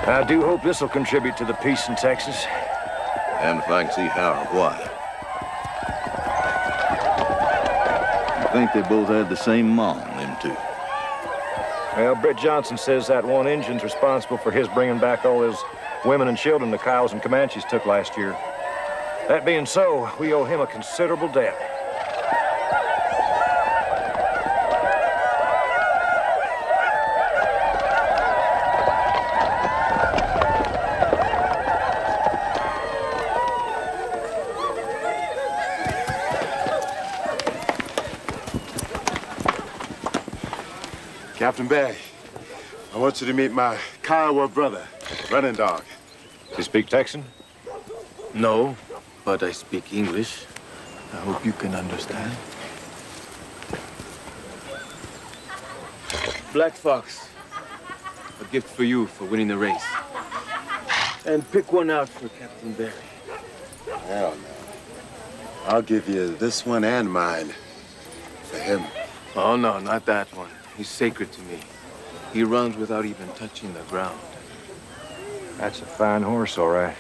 I do hope this will contribute to the peace in Texas. And if I can see how or why. I think they both had the same mom, them two. Well, Britt Johnson says that one Injun's responsible for his bringing back all his women and children the Kiowas and Comanches took last year. That being so, we owe him a considerable debt. Captain Barry, I want you to meet my Kiowa brother, Running Dog. Does he speak Texan? No, but I speak English. I hope you can understand. Black Fox, a gift for you for winning the race. And pick one out for Captain Barry. Hell no. I'll give you this one and mine for him. Oh, no, not that one. He's sacred to me. He runs without even touching the ground. That's a fine horse, all right.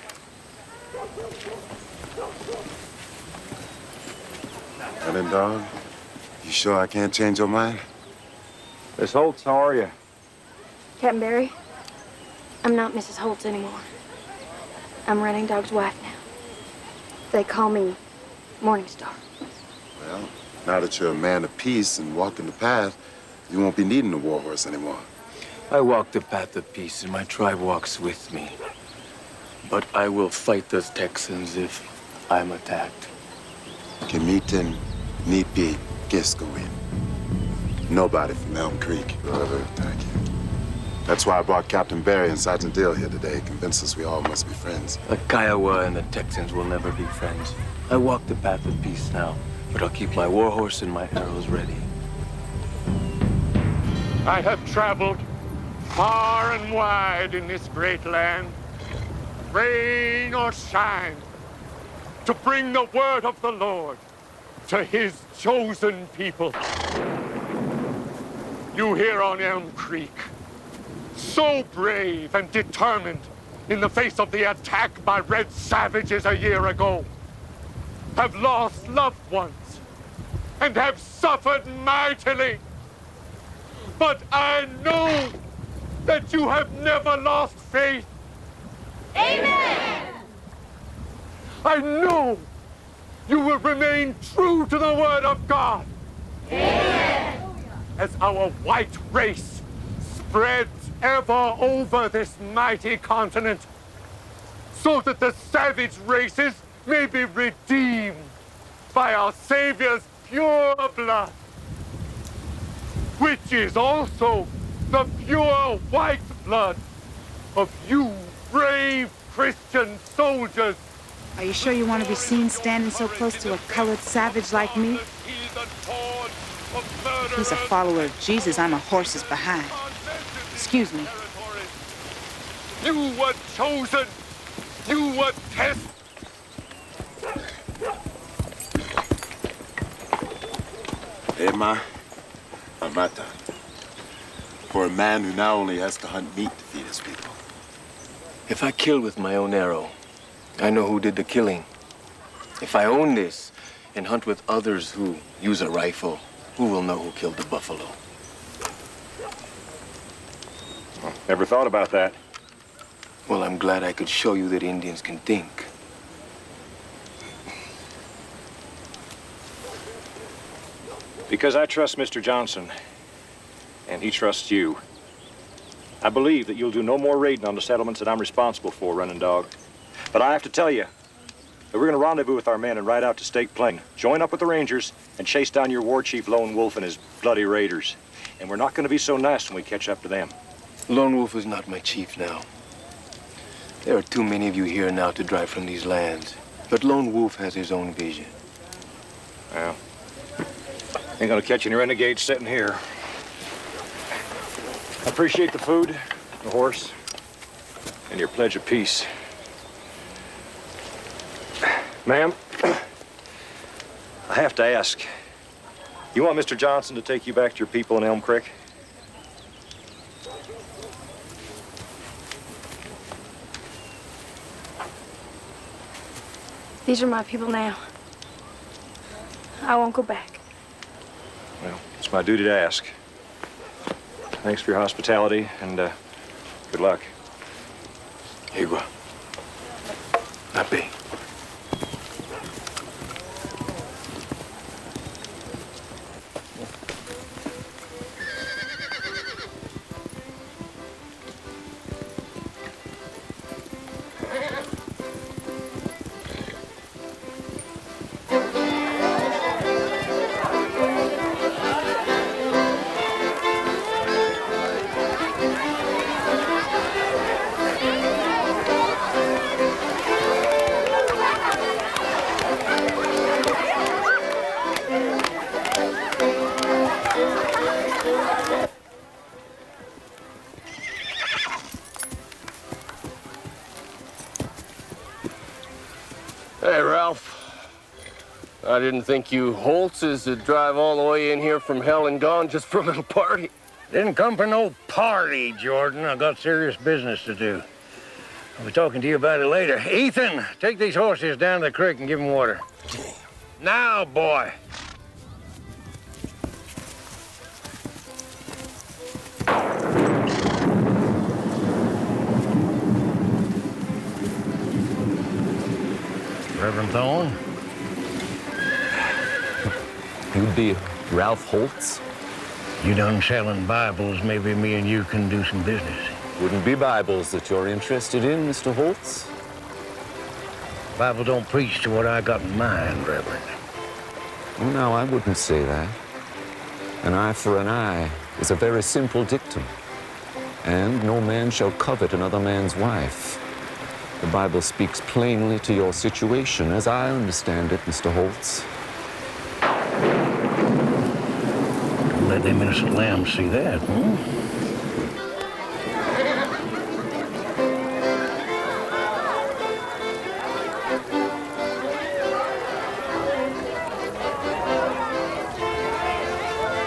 Running Dog, you sure I can't change your mind? Miss Holtz, how are you? Captain Barry, I'm not Mrs. Holtz anymore. I'm Running Dog's wife now. They call me Morningstar. Well, now that you're a man of peace and walking the path, you won't be needing a war horse anymore. I walk the path of peace, and my tribe walks with me. But I will fight those Texans if I'm attacked. Kemitin Nipi Giskowin. Nobody from Elm Creek will ever attack you. That's why I brought Captain Barry and Sergeant Dill here today, convinced us we all must be friends. The Kiowa and the Texans will never be friends. I walk the path of peace now, but I'll keep my war horse and my arrows ready. I have traveled far and wide in this great land, rain or shine, to bring the word of the Lord to his chosen people. You here on Elm Creek, so brave and determined in the face of the attack by red savages a year ago, have lost loved ones and have suffered mightily. But I know that you have never lost faith. Amen! I know you will remain true to the word of God. Amen! As our white race spreads ever over this mighty continent, so that the savage races may be redeemed by our Savior's pure blood, which is also the pure white blood of you brave Christian soldiers. Are you sure you want to be seen standing so close to a colored savage like me? He's a follower of Jesus. I'm a horse's behind. Excuse me. You were chosen. You were tested. Ema, Amata. For a man who now only has to hunt meat to feed his people. If I kill with my own arrow, I know who did the killing. If I own this and hunt with others who use a rifle, who will know who killed the buffalo? Well, never thought about that. Well, I'm glad I could show you that Indians can think. Because I trust Mr. Johnson, and he trusts you. I believe that you'll do no more raiding on the settlements that I'm responsible for, Running Dog. But I have to tell you that we're going to rendezvous with our men and ride out to Stake Plain, join up with the Rangers, and chase down your war chief Lone Wolf and his bloody raiders. And we're not going to be so nice when we catch up to them. Lone Wolf is not my chief now. There are too many of you here now to drive from these lands. But Lone Wolf has his own vision. Well, ain't going to catch any renegades sitting here. I appreciate the food, the horse, and your pledge of peace. Ma'am, I have to ask, you want Mr. Johnson to take you back to your people in Elm Creek? These are my people now. I won't go back. Well, it's my duty to ask. Thanks for your hospitality, and good luck. Igua. Napi. Hey, Ralph. I didn't think you Holtzes would drive all the way in here from hell and gone just for a little party. Didn't come for no party, Jordan. I got serious business to do. I'll be talking to you about it later. Ethan, take these horses down to the creek and give them water. Now, boy. Reverend Thorne? You'd be Ralph Holtz? You done selling Bibles, maybe me and you can do some business. Wouldn't be Bibles that you're interested in, Mr. Holtz? Bible don't preach to what I got in mind, Reverend. No, I wouldn't say that. An eye for an eye is a very simple dictum. And no man shall covet another man's wife. The Bible speaks plainly to your situation, as I understand it, Mr. Holtz. Don't let them innocent lambs see that, hmm?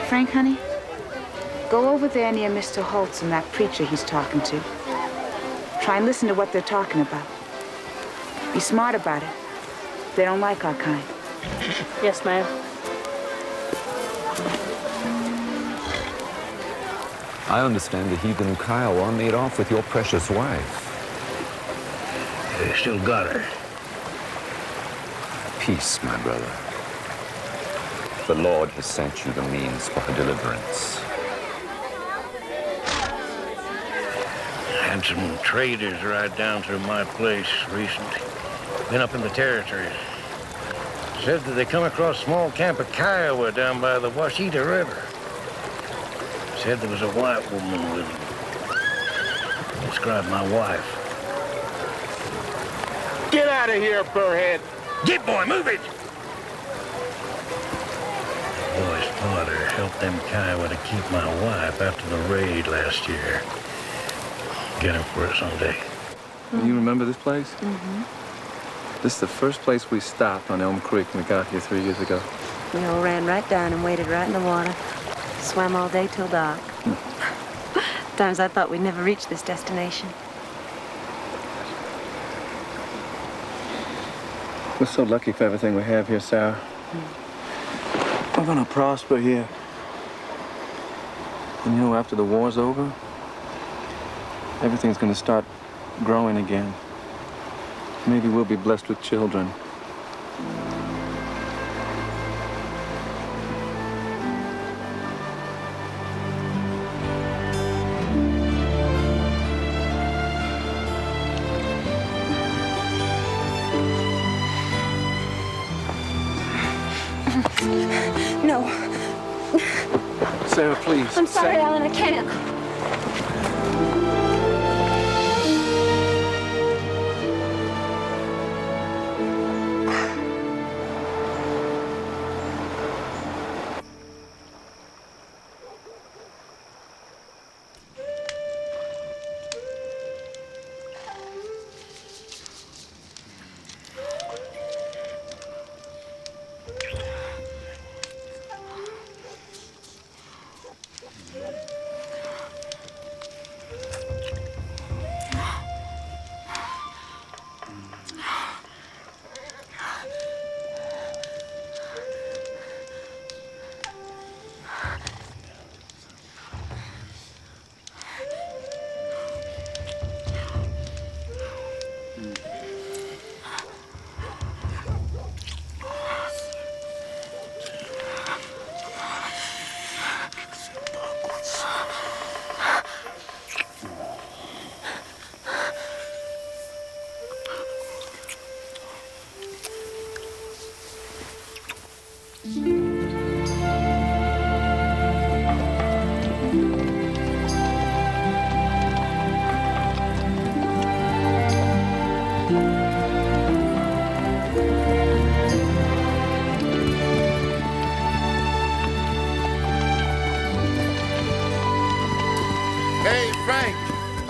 Frank, honey, go over there near Mr. Holtz and that preacher he's talking to. Try and listen to what they're talking about. Be smart about it. They don't like our kind. Yes, ma'am. I understand the heathen Kiowa made off with your precious wife. They still got her. Peace, my brother. The Lord has sent you the means for her deliverance. Had some traders ride down through my place recently. Been up in the territories. Said that they come across a small camp of Kiowa down by the Washita River. Said there was a white woman with them. Described my wife. Get out of here, burrhead! Get, boy, move it! Boy's father helped them Kiowa to keep my wife after the raid last year. Get him for it someday. You remember this place? Mm-hmm. This is the first place we stopped on Elm Creek when we got here 3 years ago. We all ran right down and waded right in the water. Swam all day till dark. Times I thought we'd never reach this destination. We're so lucky for everything we have here, Sarah. We're gonna prosper here. And you know, after the war's over, everything's gonna start growing again. Maybe we'll be blessed with children. No. Sarah, please. I'm sorry, Alan, I can't.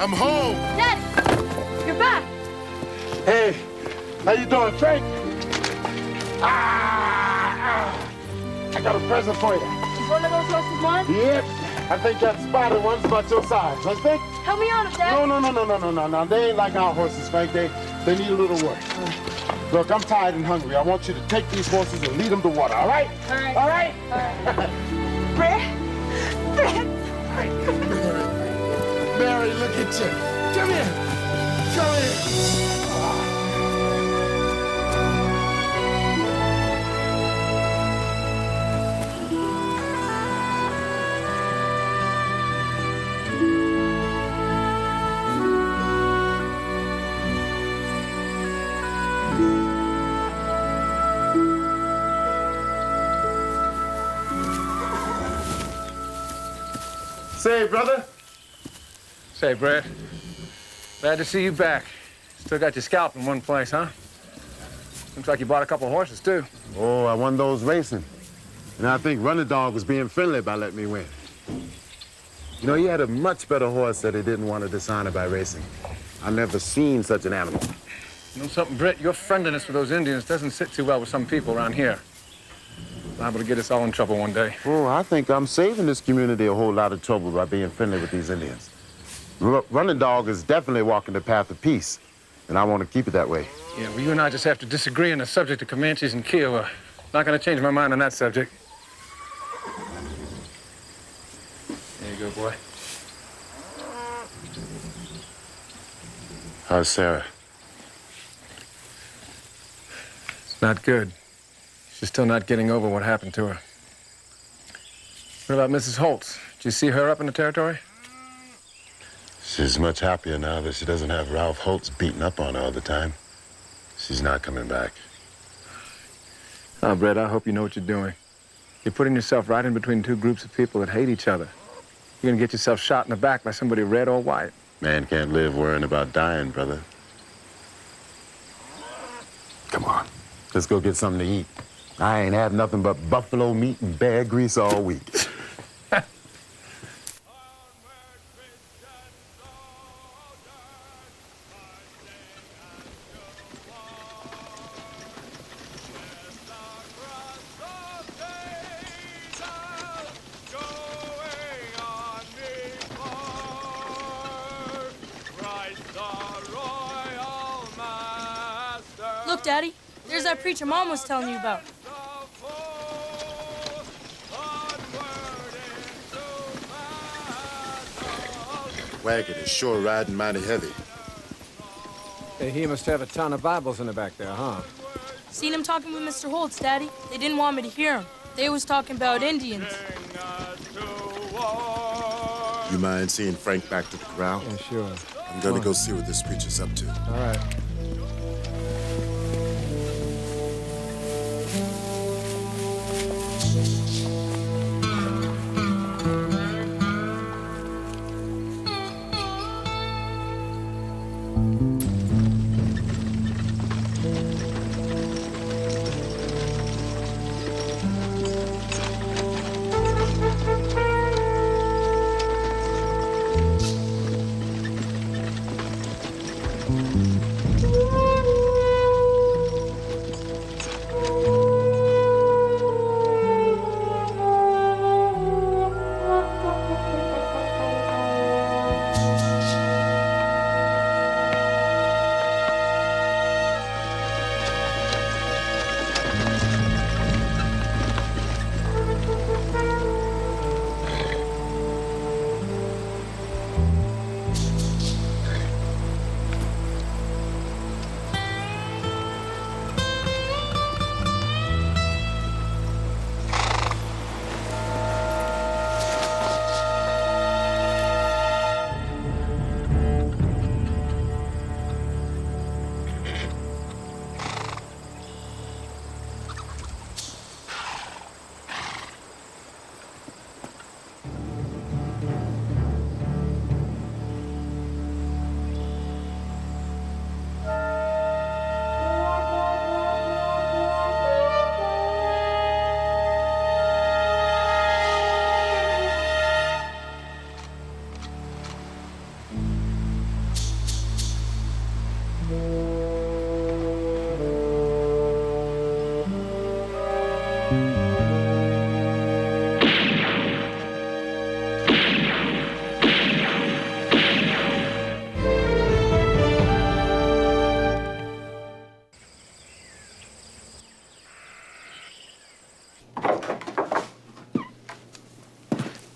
I'm home. Daddy, you're back. Hey, how you doing, Frank? I got a present for you. Is one of those horses mine? Yep. I think that spotted one's about your size. Let's think. Help me on him, Dad. No. They ain't like our horses, Frank. They need a little work. Look, I'm tired and hungry. I want you to take these horses and lead them to water, all right? All right. All right? All right. Britt. Mary, look at you. Come here. Come here. Say, brother. Say, Britt, glad to see you back. Still got your scalp in one place, huh? Looks like you bought a couple of horses, too. Oh, I won those racing. And I think Running Dog was being friendly by letting me win. You know, he had a much better horse that he didn't want to dishonor by racing. I've never seen such an animal. You know something, Britt? Your friendliness with those Indians doesn't sit too well with some people around here. Liable to get us all in trouble one day. Oh, I think I'm saving this community a whole lot of trouble by being friendly with these Indians. Running Dog is definitely walking the path of peace, and I want to keep it that way. Yeah, well, you and I just have to disagree on the subject of Comanches and Kiowa. Not going to change my mind on that subject. There you go, boy. How's Sarah? It's not good. She's still not getting over what happened to her. What about Mrs. Holtz? Did you see her up in the territory? She's much happier now that she doesn't have Ralph Holtz beating up on her all the time. She's not coming back. Oh, Brett, I hope you know what you're doing. You're putting yourself right in between two groups of people that hate each other. You're gonna get yourself shot in the back by somebody red or white. Man can't live worrying about dying, brother. Come on, let's go get something to eat. I ain't had nothing but buffalo meat and bear grease all week. Look, Daddy, there's that preacher Mom was telling you about. Wagon is sure riding mighty heavy. Hey, he must have a ton of Bibles in the back there, huh? Seen him talking with Mr. Holtz, Daddy. They didn't want me to hear him. They was talking about Indians. You mind seeing Frank back to the corral? Yeah, sure. I'm gonna go see what this preacher's up to. All right.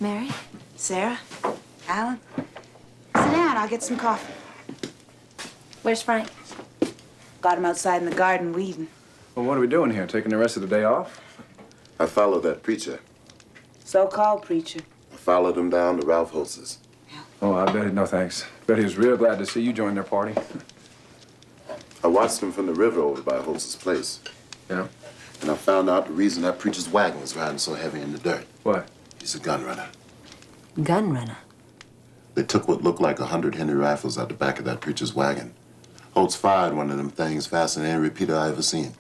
Mary? Sarah? Alan? Sit down, I'll get some coffee. Where's Frank? Got him outside in the garden weeding. Well, what are we doing here? Taking the rest of the day off? I followed that preacher. So-called preacher. I followed him down to Ralph Holtz's. Oh, I bet no thanks. Bet he was real glad to see you join their party. I watched him from the river over by Holtz's place. Yeah? And I found out the reason that preacher's wagon was riding so heavy in the dirt. What? He's a gun runner. Gun runner? They took what looked like 100 Henry rifles out the back of that preacher's wagon. Holtz fired one of them things faster than any repeater I ever seen.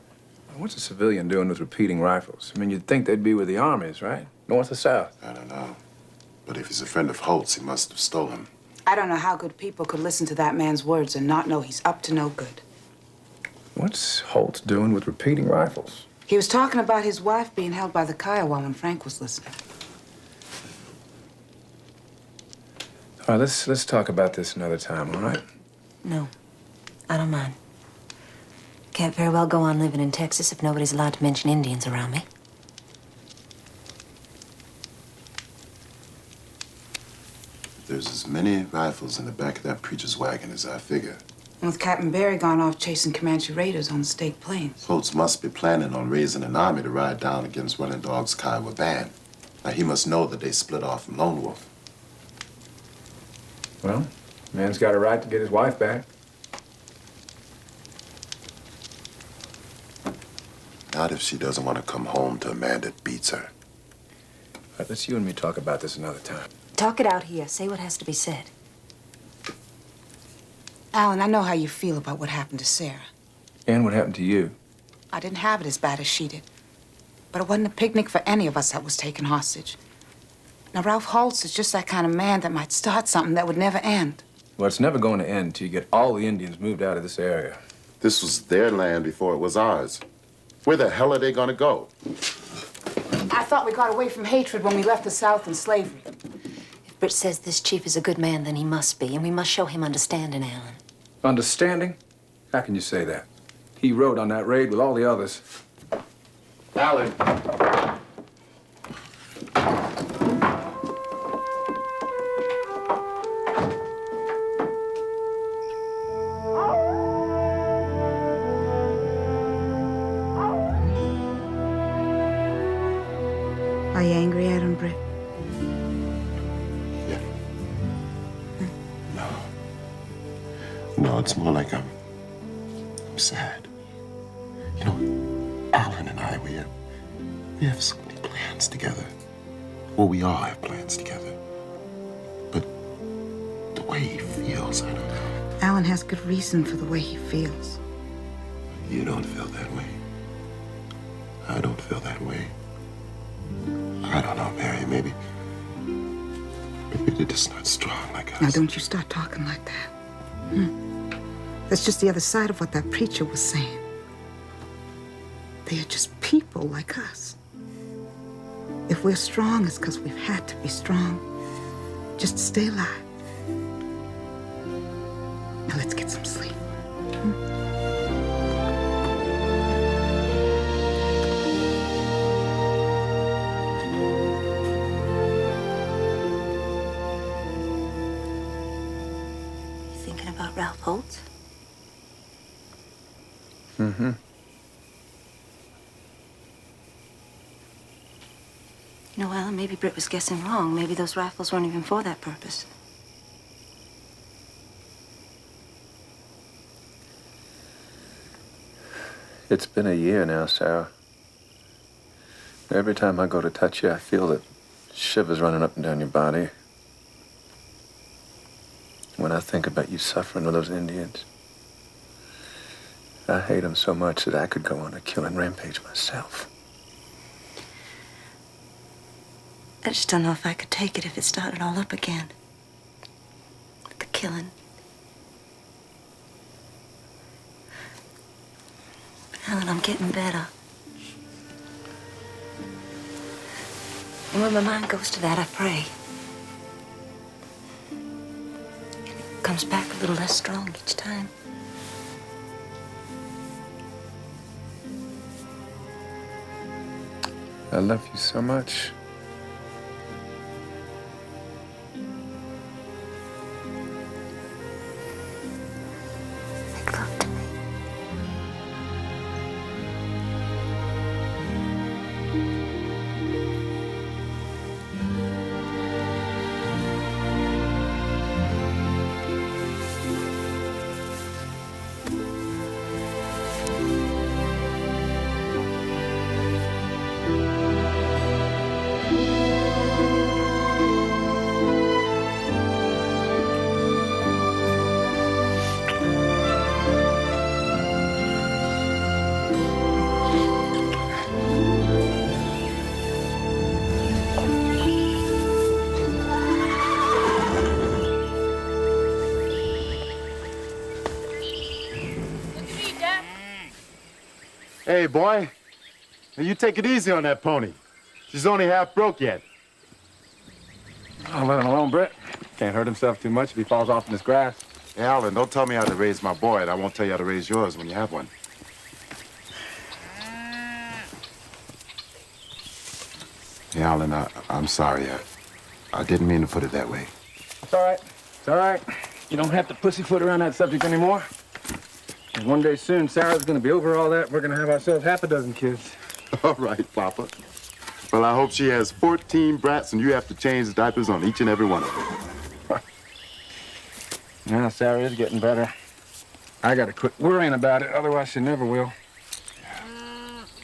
What's a civilian doing with repeating rifles? I mean, you'd think they'd be with the armies, right? North or south? I don't know. But if he's a friend of Holtz, he must have stolen them. I don't know how good people could listen to that man's words and not know he's up to no good. What's Holtz doing with repeating rifles? He was talking about his wife being held by the Kiowa when Frank was listening. All right, let's talk about this another time, all right? No, I don't mind. Can't very well go on living in Texas if nobody's allowed to mention Indians around me. There's as many rifles in the back of that preacher's wagon as I figure. And with Captain Barry gone off chasing Comanche raiders on the state plains. Holtz must be planning on raising an army to ride down against Running Dog's Kiowa band. Now, he must know that they split off from Lone Wolf. Well, man's got a right to get his wife back. Not if she doesn't want to come home to a man that beats her. All right, let's you and me talk about this another time. Talk it out here. Say what has to be said. Alan, I know how you feel about what happened to Sarah. And what happened to you? I didn't have it as bad as she did. But it wasn't a picnic for any of us that was taken hostage. Now, Ralph Holtz is just that kind of man that might start something that would never end. Well, it's never going to end until you get all the Indians moved out of this area. This was their land before it was ours. Where the hell are they gonna go? I thought we got away from hatred when we left the South and slavery. If Britt says this chief is a good man, then he must be, and we must show him understanding, Alan. Understanding? How can you say that? He rode on that raid with all the others. Alan. Are you angry at him, Britt? Yeah. No, it's more like I'm sad. You know, Alan and I, we have so many plans together. Well, we all have plans together. But the way he feels, I don't know. Alan has good reason for the way he feels. You don't feel that way. I don't feel that way. I don't know, Mary. Maybe they're just not strong like us. Now, don't you start talking like that. That's just the other side of what that preacher was saying. They are just people like us. If we're strong, it's because we've had to be strong just to stay alive. Now, let's get some sleep. Thinking about Ralph Holtz? Mm-hmm. You know, Alan, maybe Britt was guessing wrong. Maybe those rifles weren't even for that purpose. It's been a year now, Sarah. Every time I go to touch you, I feel that shivers running up and down your body. When I think about you suffering with those Indians, I hate them so much that I could go on a killing rampage myself. I just don't know if I could take it if it started all up again. The killing. Helen, I'm getting better. And when my mind goes to that, I pray. It comes back a little less strong each time. I love you so much. Hey, boy. Now you take it easy on that pony. She's only half broke yet. I'll let him alone, Britt. Can't hurt himself too much if he falls off in this grass. Hey, Alan, don't tell me how to raise my boy, and I won't tell you how to raise yours when you have one. Hey, Alan, I'm sorry. I didn't mean to put it that way. It's all right. It's all right. You don't have to pussyfoot around that subject anymore. And one day soon, Sarah's gonna be over all that. We're gonna have ourselves half a dozen kids. All right, Papa. Well, I hope she has 14 brats and you have to change the diapers on each and every one of them. Now, Sarah is getting better. I gotta quit worrying about it, otherwise she never will.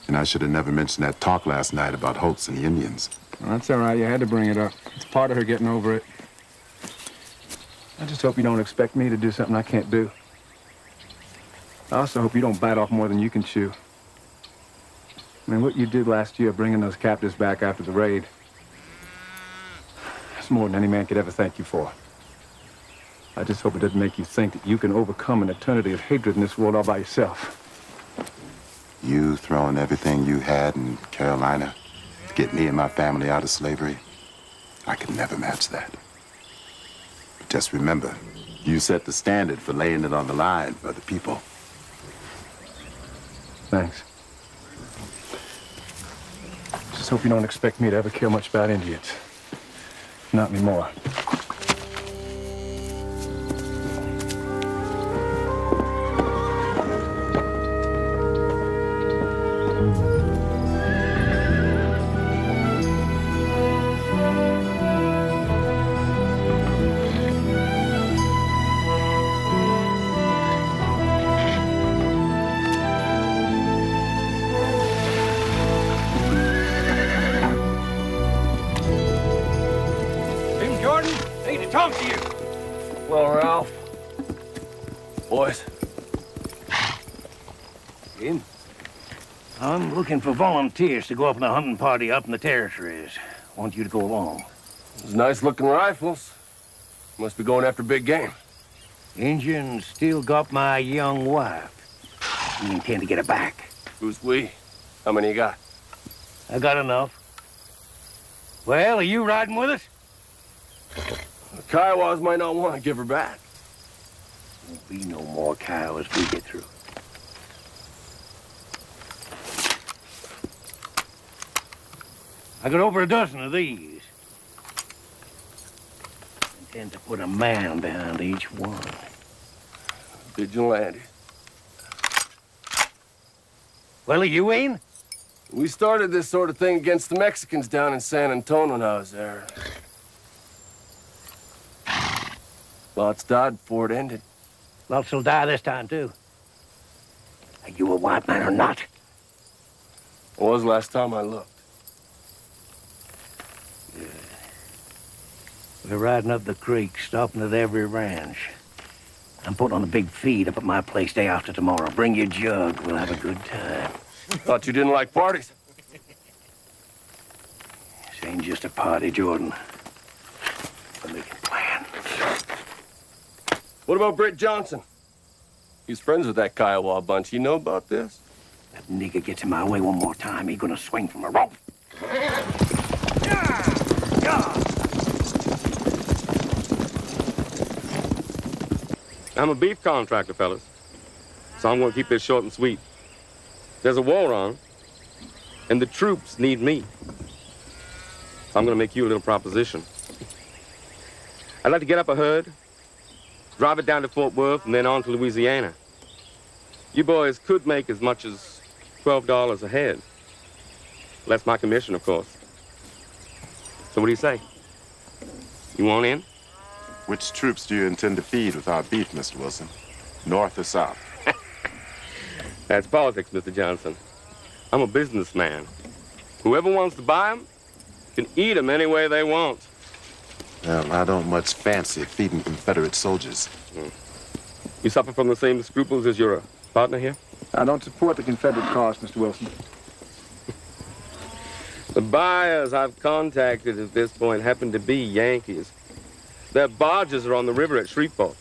And I should have never mentioned that talk last night about Holtz and the Indians. Well, that's all right. You had to bring it up. It's part of her getting over it. I just hope you don't expect me to do something I can't do. I also hope you don't bite off more than you can chew. I mean, what you did last year, bringing those captives back after the raid, that's more than any man could ever thank you for. I just hope it doesn't make you think that you can overcome an eternity of hatred in this world all by yourself. You throwing everything you had in Carolina to get me and my family out of slavery, I could never match that. But just remember, you set the standard for laying it on the line for the people. Thanks. Just hope you don't expect me to ever care much about Indians. Not anymore. Well, Ralph. Boys. Jim, I'm looking for volunteers to go up on a hunting party up in the territories. I want you to go along. Those nice-looking rifles. Must be going after big game. Indians still got my young wife. We intend to get her back. Who's we? How many you got? I got enough. Well, are you riding with us? The Kiowas might not want to give her back. Won't be no more Kiowas we get through. I got over a dozen of these. Intend to put a man behind each one. Vigilante. Well, are you in? We started this sort of thing against the Mexicans down in San Antonio when I was there. Lots died before it ended. Lots will die this time, too. Are you a white man or not? It was last time I looked. Good. We're riding up the creek, stopping at every ranch. I'm putting on a big feed up at my place day after tomorrow. Bring your jug. We'll have a good time. Thought you didn't like parties. This ain't just a party, Jordan. We're making plans. What about Britt Johnson? He's friends with that Kiowa bunch. You know about this? That nigger gets in my way one more time, he's gonna swing from a rope. I'm a beef contractor, fellas. So I'm gonna keep this short and sweet. There's a war on, and the troops need me. So I'm gonna make you a little proposition. I'd like to get up a herd, drive it down to Fort Worth, and then on to Louisiana. You boys could make as much as $12 a head. That's my commission, of course. So what do you say? You want in? Which troops do you intend to feed with our beef, Mr. Wilson? North or south? That's politics, Mr. Johnson. I'm a businessman. Whoever wants to buy them can eat them any way they want. Well, I don't much fancy feeding Confederate soldiers. You suffer from the same scruples as your partner here? I don't support the Confederate cause, Mr. Wilson. The buyers I've contacted at this point happen to be Yankees. Their barges are on the river at Shreveport.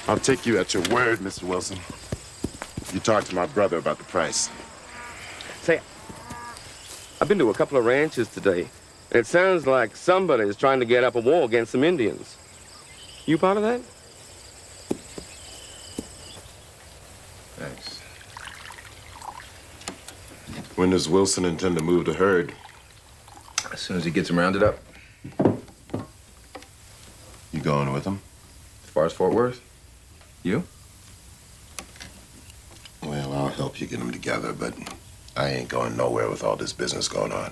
I'll take you at your word, Mr. Wilson. You talk to my brother about the price. Say, I've been to a couple of ranches today, and it sounds like somebody is trying to get up a war against some Indians. You part of that? Thanks. When does Wilson intend to move the herd? As soon as he gets him rounded up. You going with him? As far as Fort Worth? You? Well, I'll help you get them together, but I ain't going nowhere with all this business going on.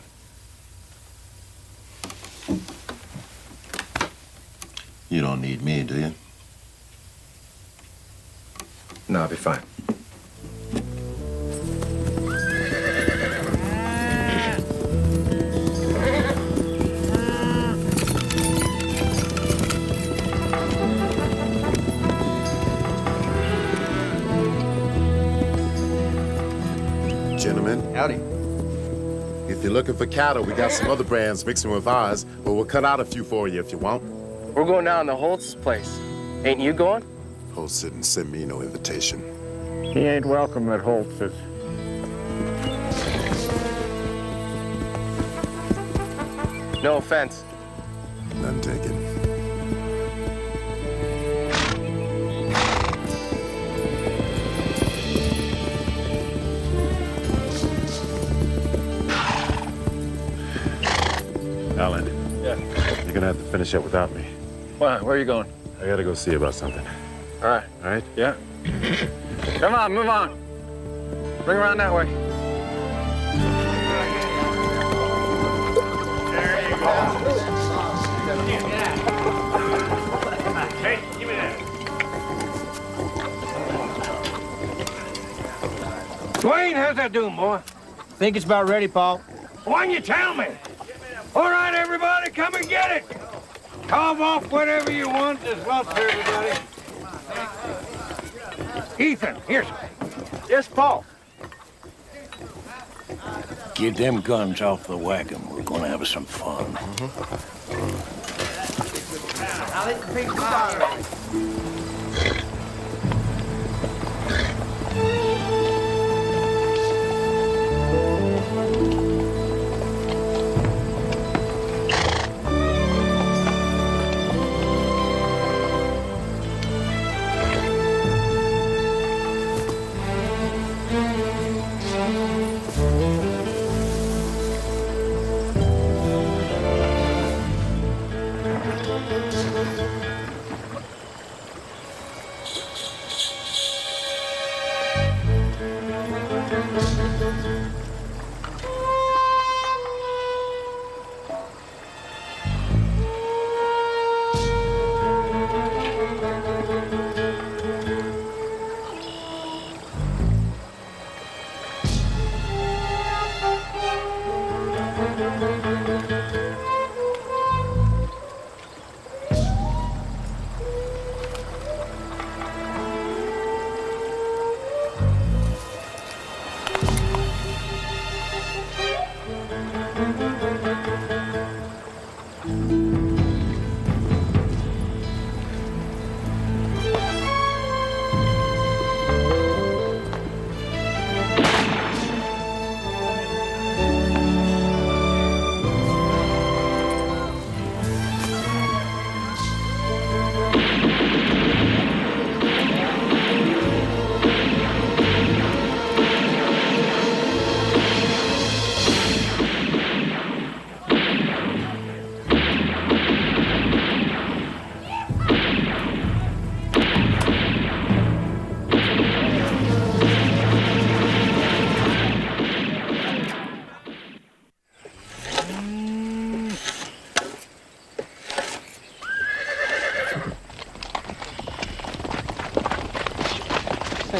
You don't need me, do you? No, I'll be fine. Gentlemen. Howdy. If you're looking for cattle, we got some other brands mixing with ours, but we'll cut out a few for you if you want. We're going down to Holtz's place. Ain't you going? Holtz didn't send me no invitation. He ain't welcome at Holtz's. No offense. None taken. Alan. Yeah. You're gonna have to finish up without me. Why? Where are you going? I gotta go see about something. All right. All right? Yeah. Come on, move on. Bring around that way. There you go. Hey, give me that. Dwayne, how's that doing, boy? Think it's about ready, Paul. Why don't you tell me? All right, everybody, come and get it. Carve off whatever you want. There's lots for everybody. Ethan, here's. Yes, Paul. Get them guns off the wagon. We're gonna have some fun. Now let the people fire.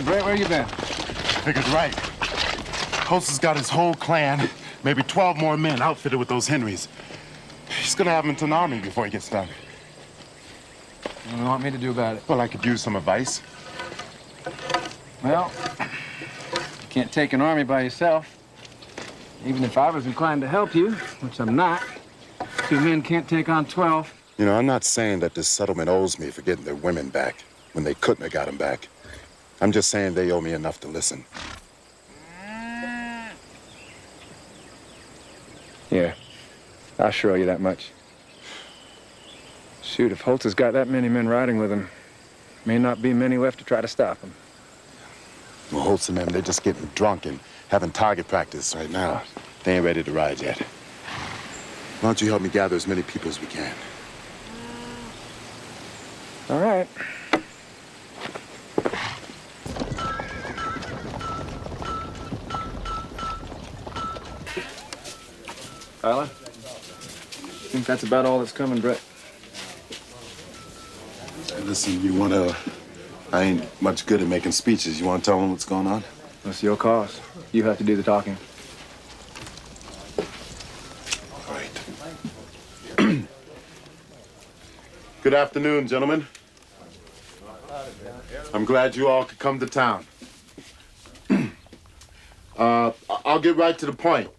Hey, Britt, where you been? Figure's right. Holtz has got his whole clan, maybe 12 more men outfitted with those Henrys. He's gonna have them into an army before he gets done. What do you want me to do about it? Well, I could use some advice. Well, you can't take an army by yourself. Even if I was inclined to help you, which I'm not, 2 men can't take on 12. You know, I'm not saying that this settlement owes me for getting their women back when they couldn't have got them back. I'm just saying they owe me enough to listen. Yeah, I sure owe you that much. Shoot, if Holtz has got that many men riding with him, may not be many left to try to stop him. Well, Holtz and them, they're just getting drunk and having target practice right now. They ain't ready to ride yet. Why don't you help me gather as many people as we can? All right. Tyler, I think that's about all that's coming, Britt. Hey, listen, I ain't much good at making speeches. You want to tell them what's going on? That's your cause. You have to do the talking. All right. Good afternoon, gentlemen. I'm glad you all could come to town. I'll get right to the point.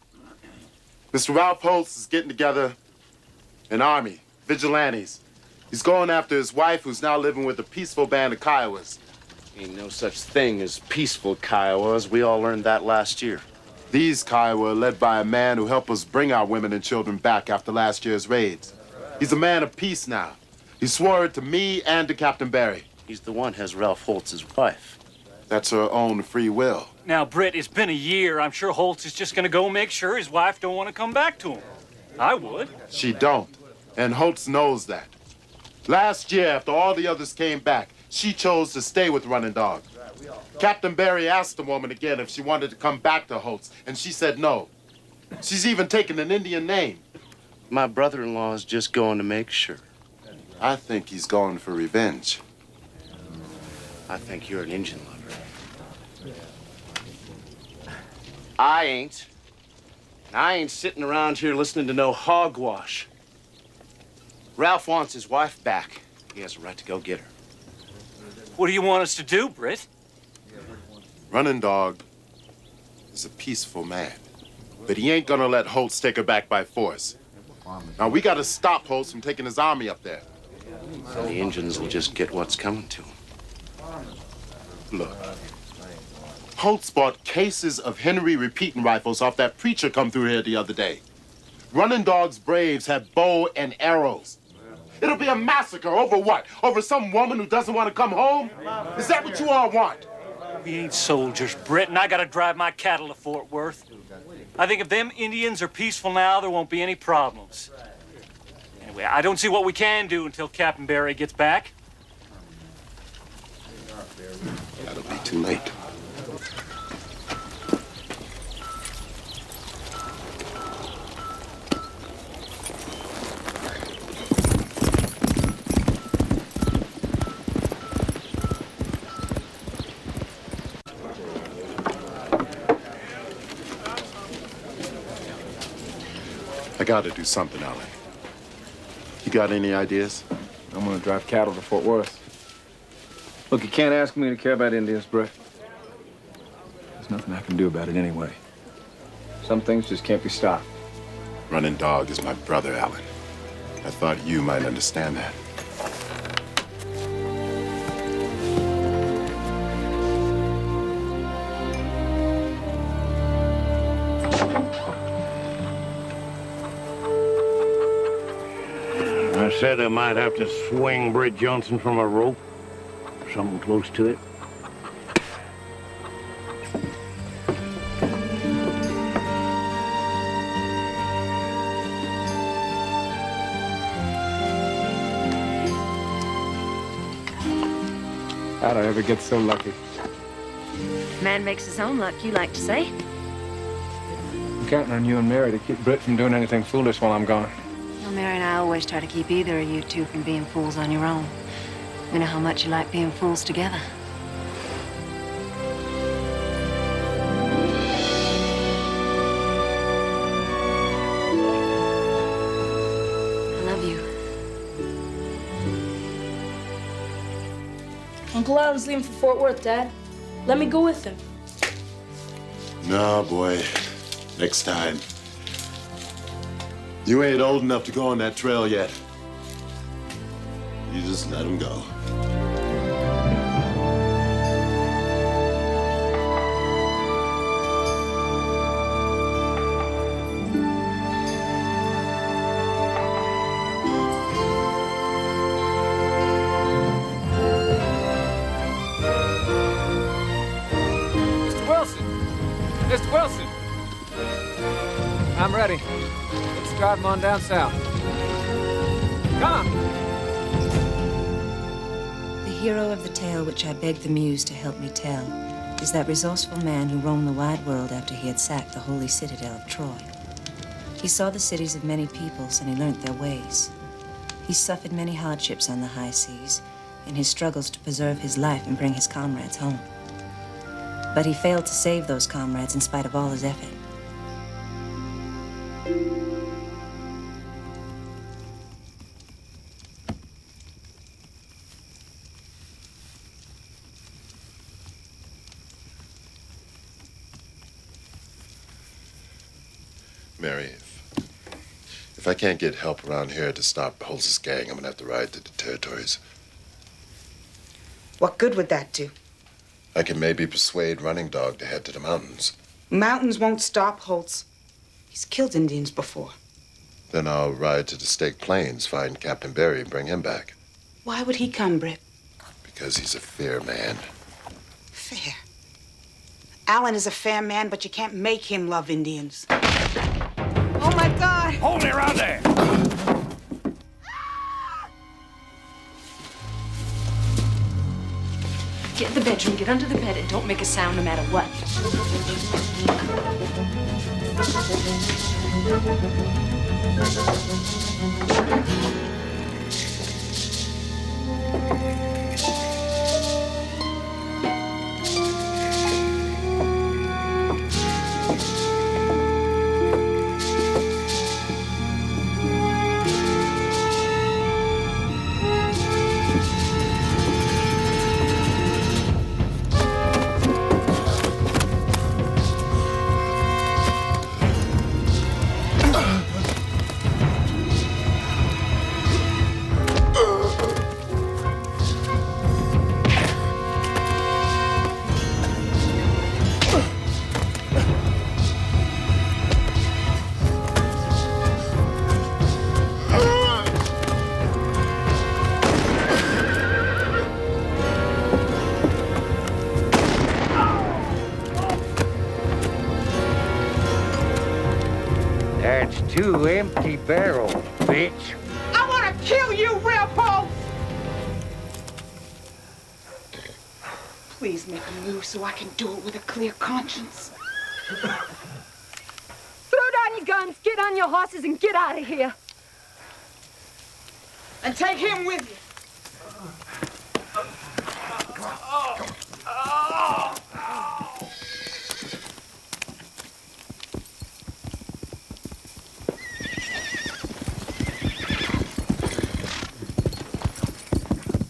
Mr. Ralph Holtz is getting together an army, vigilantes. He's going after his wife, who's now living with a peaceful band of Kiowas. Ain't no such thing as peaceful Kiowas. We all learned that last year. These Kiowa are led by a man who helped us bring our women and children back after last year's raids. He's a man of peace now. He swore it to me and to Captain Barry. He's the one has Ralph Holtz's wife. That's her own free will. Now, Britt, it's been a year. I'm sure Holtz is just gonna go make sure his wife don't want to come back to him. I would. She don't. And Holtz knows that. Last year, after all the others came back, she chose to stay with Running Dog. Captain Barry asked the woman again if she wanted to come back to Holtz, and she said no. She's even taken an Indian name. My brother-in-law is just going to make sure. I think he's going for revenge. I think you're an Indian lover. I ain't. I ain't sitting around here listening to no hogwash. Ralph wants his wife back. He has a right to go get her. What do you want us to do, Britt? Running Dog is a peaceful man, but he ain't gonna let Holtz take her back by force. Now, we gotta stop Holtz from taking his army up there. The Indians will just get what's coming to them. Look, Holtz bought cases of Henry repeating rifles off that preacher come through here the other day. Running Dog's braves have bow and arrows. It'll be a massacre over what? Over some woman who doesn't want to come home? Is that what you all want? We ain't soldiers, Britt, and I gotta drive my cattle to Fort Worth. I think if them Indians are peaceful now, there won't be any problems. Anyway, I don't see what we can do until Captain Barry gets back. That'll be too late. I gotta do something, Alan. You got any ideas? I'm gonna drive cattle to Fort Worth. Look, you can't ask me to care about Indians, Britt. There's nothing I can do about it anyway. Some things just can't be stopped. Running Dog is my brother, Alan. I thought you might understand that. I said I might have to swing Britt Johnson from a rope. Something close to it. How'd I ever get so lucky? Man makes his own luck, you like to say. I'm counting on you and Mary to keep Britt from doing anything foolish while I'm gone. Well, Mary and I always try to keep either of you two from being fools on your own. We know how much you like being fools together. Uncle Alan's leaving for Fort Worth, Dad. Let me go with him. No, boy. Next time. You ain't old enough to go on that trail yet. You just let him go. Mr. Wilson! I'm ready. Let's drive him on down south. Come on! The hero of the tale which I begged the muse to help me tell is that resourceful man who roamed the wide world after he had sacked the holy citadel of Troy. He saw the cities of many peoples and he learnt their ways. He suffered many hardships on the high seas in his struggles to preserve his life and bring his comrades home. But he failed to save those comrades in spite of all his effort. Mary, if I can't get help around here to stop Holtz's gang, I'm gonna have to ride to the territories. What good would that do? I can maybe persuade Running Dog to head to the mountains. Mountains won't stop Holtz. He's killed Indians before. Then I'll ride to the Staked Plains, find Captain Barry, and bring him back. Why would he come, Britt? Because he's a fair man. Fair? Alan is a fair man, but you can't make him love Indians. Oh, my God! Hold it around there! Get in the bedroom, get under the bed, and don't make a sound no matter what. Two empty barrels, bitch. I want to kill you, Raport! Please make a move so I can do it with a clear conscience. Throw down your guns, get on your horses, and get out of here. And take him with you.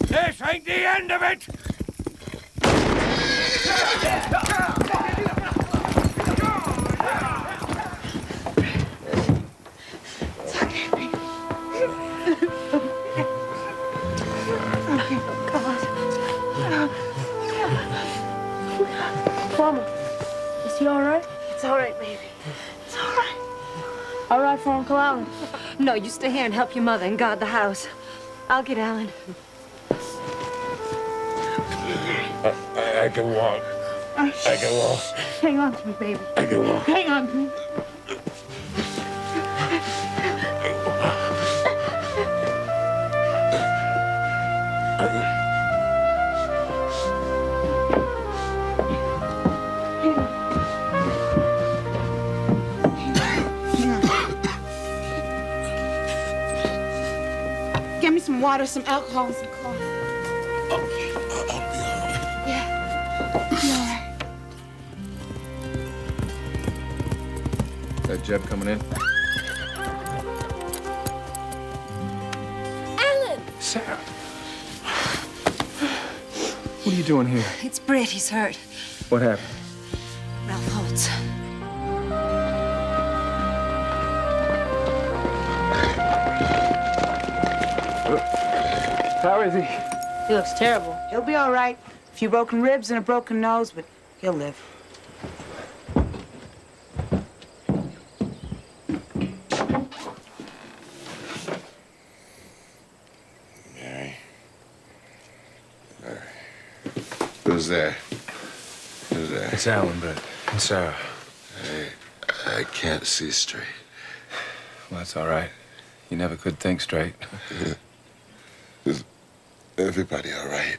This ain't the end of it! Mama, is he all right? It's all right, baby. It's all right. All right for Uncle Alan. No, you stay here and help your mother and guard the house. I'll get Alan. I can walk. I can walk. Hang on to me, baby. I can walk. Hang on to me. Get me some water, some alcohol, and some coffee. I'll be all right. Yeah. Be all right. Is that Jeb coming in? Alan! Sarah. What are you doing here? It's Britt. He's hurt. What happened? Ralph Holtz. How is he? He looks terrible. He'll be all right. A few broken ribs and a broken nose, but he'll live. Mary. Who's there? Who's there? It's Alan, Britt. And Sarah. I can't see straight. Well, that's all right. You never could think straight. Is everybody all right?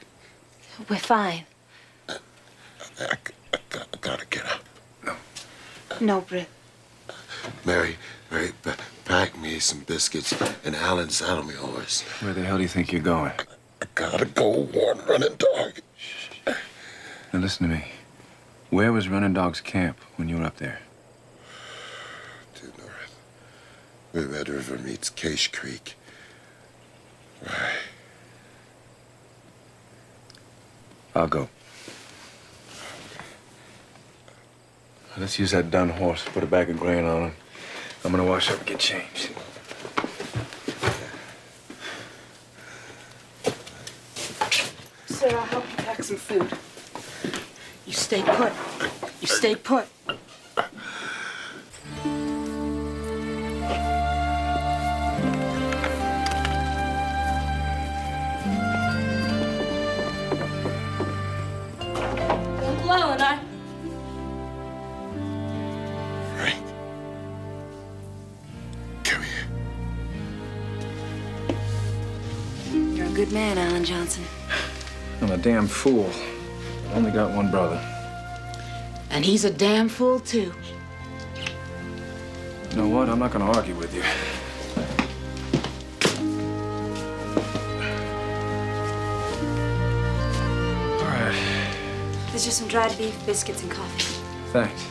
We're fine. I gotta get up. No, Britt. Mary, pack me some biscuits and Alan saddle me a horse. Where the hell do you think you're going? I gotta go warn Running Dog. Now listen to me. Where was Running Dog's camp when you were up there? Due north. Where Red River meets Cache Creek. Right. I'll go. Let's use that dun horse. Put a bag of grain on him. I'm gonna wash up and get changed. Sir, I'll help you pack some food. You stay put. You stay put. Uncle Alan, Frank. Come here. You're a good man, Alan Johnson. I'm a damn fool. I only got one brother. And he's a damn fool, too. You know what? I'm not gonna argue with you. All right. There's just some dried beef, biscuits, and coffee. Thanks.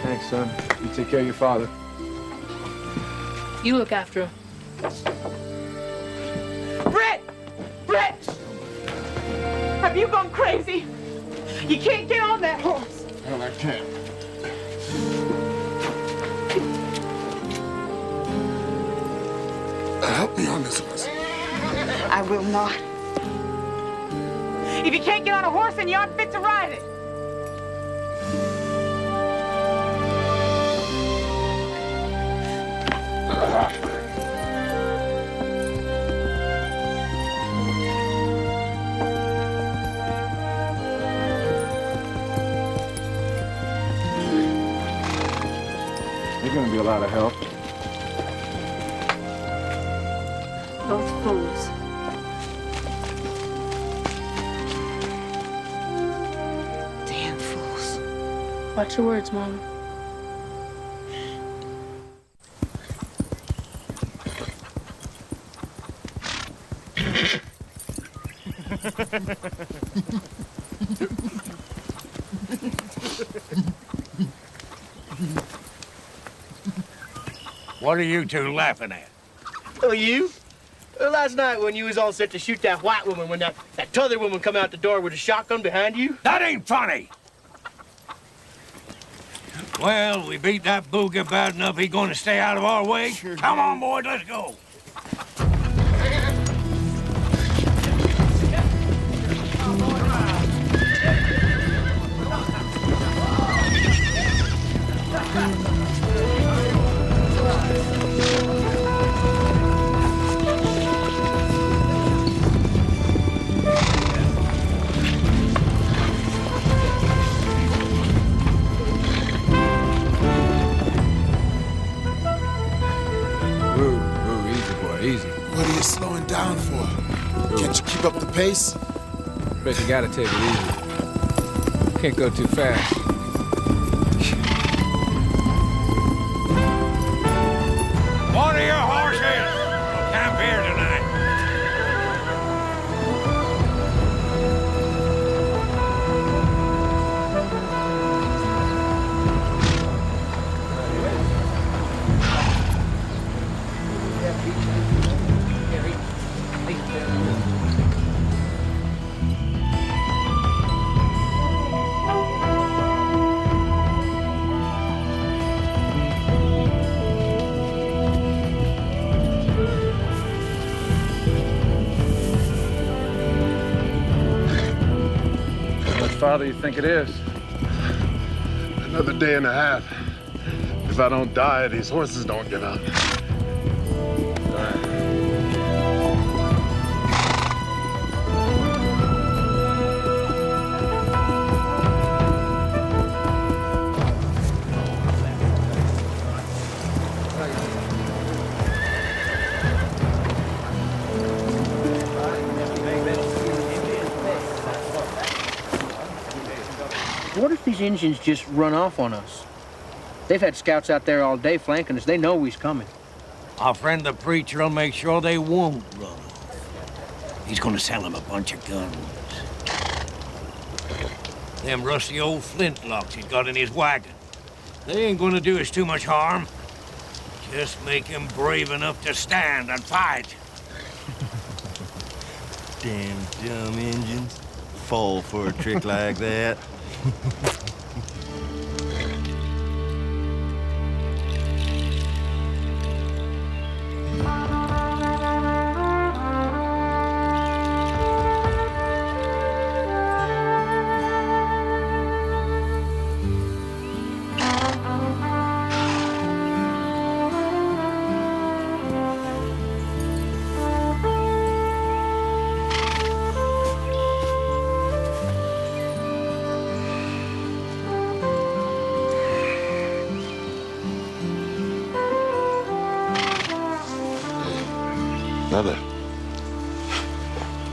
Thanks, son. You take care of your father. you look after him. Britt! Britt! Have you gone crazy? You can't get on that horse. Well, I can't. Help me on this horse. I will not. If you can't get on a horse, then you aren't fit to ride it. You're gonna be a lot of help. Both fools. Damn fools. Watch your words, Mama. What are you two laughing at? Oh, you? Last night when you was all set to shoot that white woman, when that t'other woman come out the door with a shotgun behind you? That ain't funny. Well, we beat that booger bad enough he gonna stay out of our way? Sure. Come on, boys, let's go. What are you slowing down for? Can't you keep up the pace? Bet you gotta take it easy. Can't go too fast. One of your horses will camp here tonight. father you think it is? Another day and a half. If I don't die, these horses don't get out. What if these Indians just run off on us? They've had scouts out there all day flanking us. They know he's coming. Our friend the preacher will make sure they won't run off. He's gonna sell them a bunch of guns. Them rusty old flintlocks he's got in his wagon. They ain't gonna do us too much harm. Just make him brave enough to stand and fight. Damn dumb Indians. Fall for a trick like that. Mother.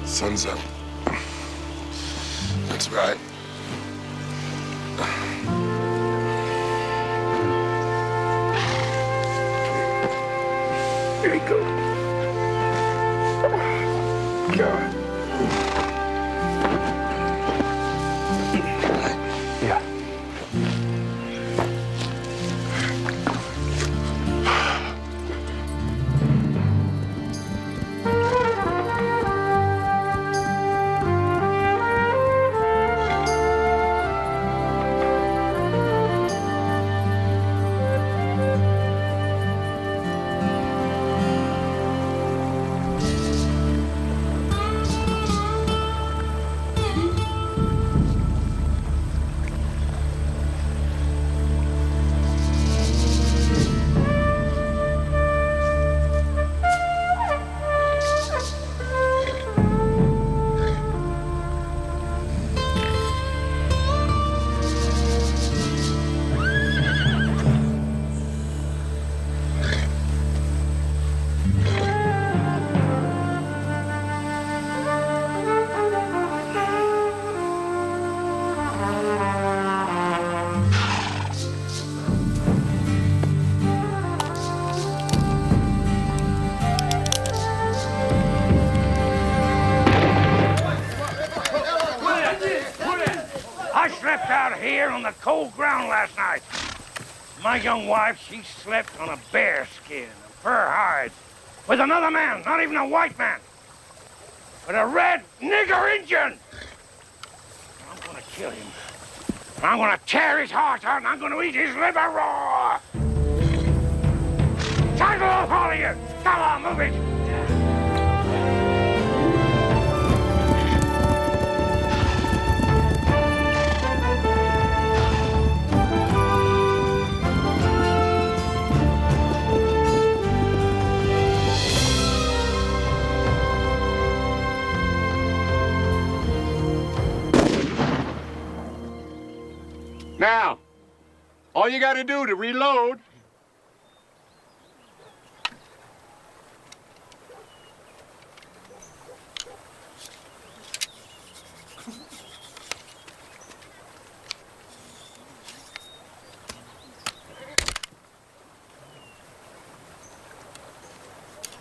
Sun's up. That's right. Here you go. God. Yeah. Here on the cold ground last night. My young wife, she slept on a bear skin and fur hides with another man, not even a white man, but a red nigger Indian. I'm gonna kill him. I'm gonna tear his heart out and I'm gonna eat his liver raw. Tangle off, all of you. Come on, move it. Now, all you gotta do to reload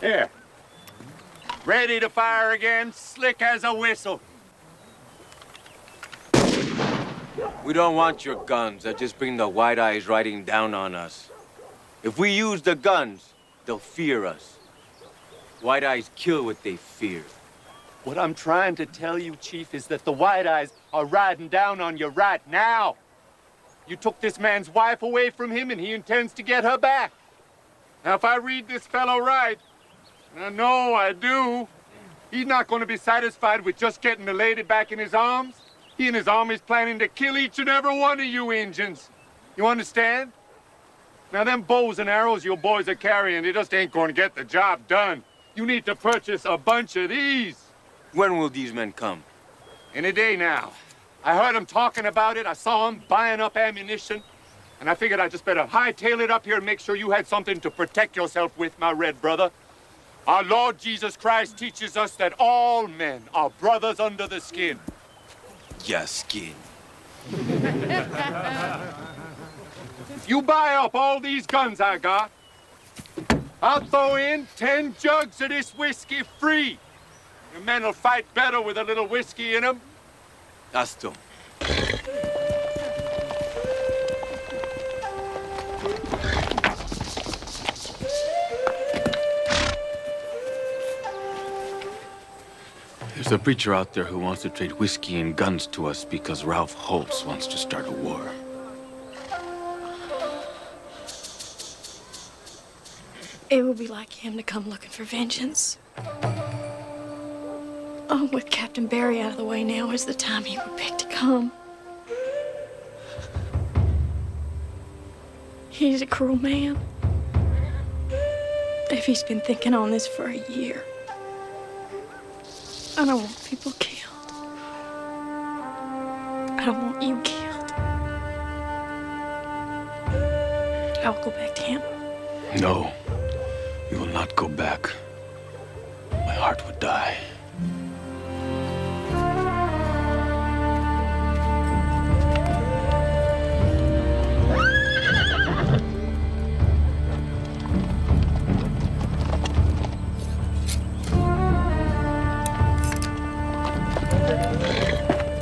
here. Ready to fire again, slick as a whistle. We don't want your guns. They'll just bring the white eyes riding down on us. If we use the guns, they'll fear us. White eyes kill what they fear. What I'm trying to tell you, Chief, is that the White Eyes are riding down on you right now. You took this man's wife away from him, and he intends to get her back. Now, if I read this fellow right, and I know I do, he's not going to be satisfied with just getting the lady back in his arms. He and his army's planning to kill each and every one of you Injuns. You understand? Now, them bows and arrows your boys are carrying, they just ain't going to get the job done. You need to purchase a bunch of these. When will these men come? Any day now. I heard them talking about it. I saw them buying up ammunition. And I figured I just better hightail it up here and make sure you had something to protect yourself with, my red brother. Our Lord Jesus Christ teaches us that all men are brothers under the skin. Yeah, skin. If you buy up all these guns I got, I'll throw in 10 jugs of this whiskey free. Your men will fight better with a little whiskey in them. Asto. There's a preacher out there who wants to trade whiskey and guns to us because Ralph Holtz wants to start a war. It would be like him to come looking for vengeance. Oh, with Captain Barry out of the way now is the time he would pick to come. He's a cruel man. If he's been thinking on this for a year. I don't want people killed. I don't want you killed. I will go back to him. No, you will not go back. My heart would die.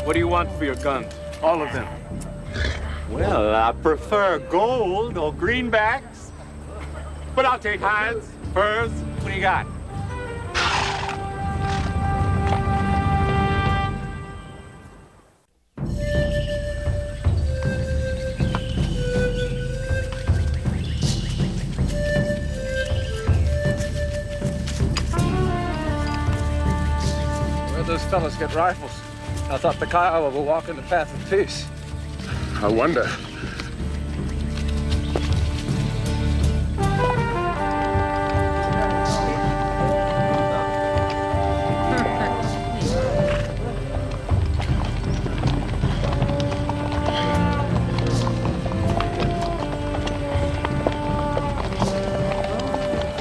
What do you want for your guns? All of them. Well, I prefer gold or greenbacks. But I'll take hides, furs. What do you got? Where'd those fellas get rifles? I thought the Kiowa were walking the path of peace. I wonder.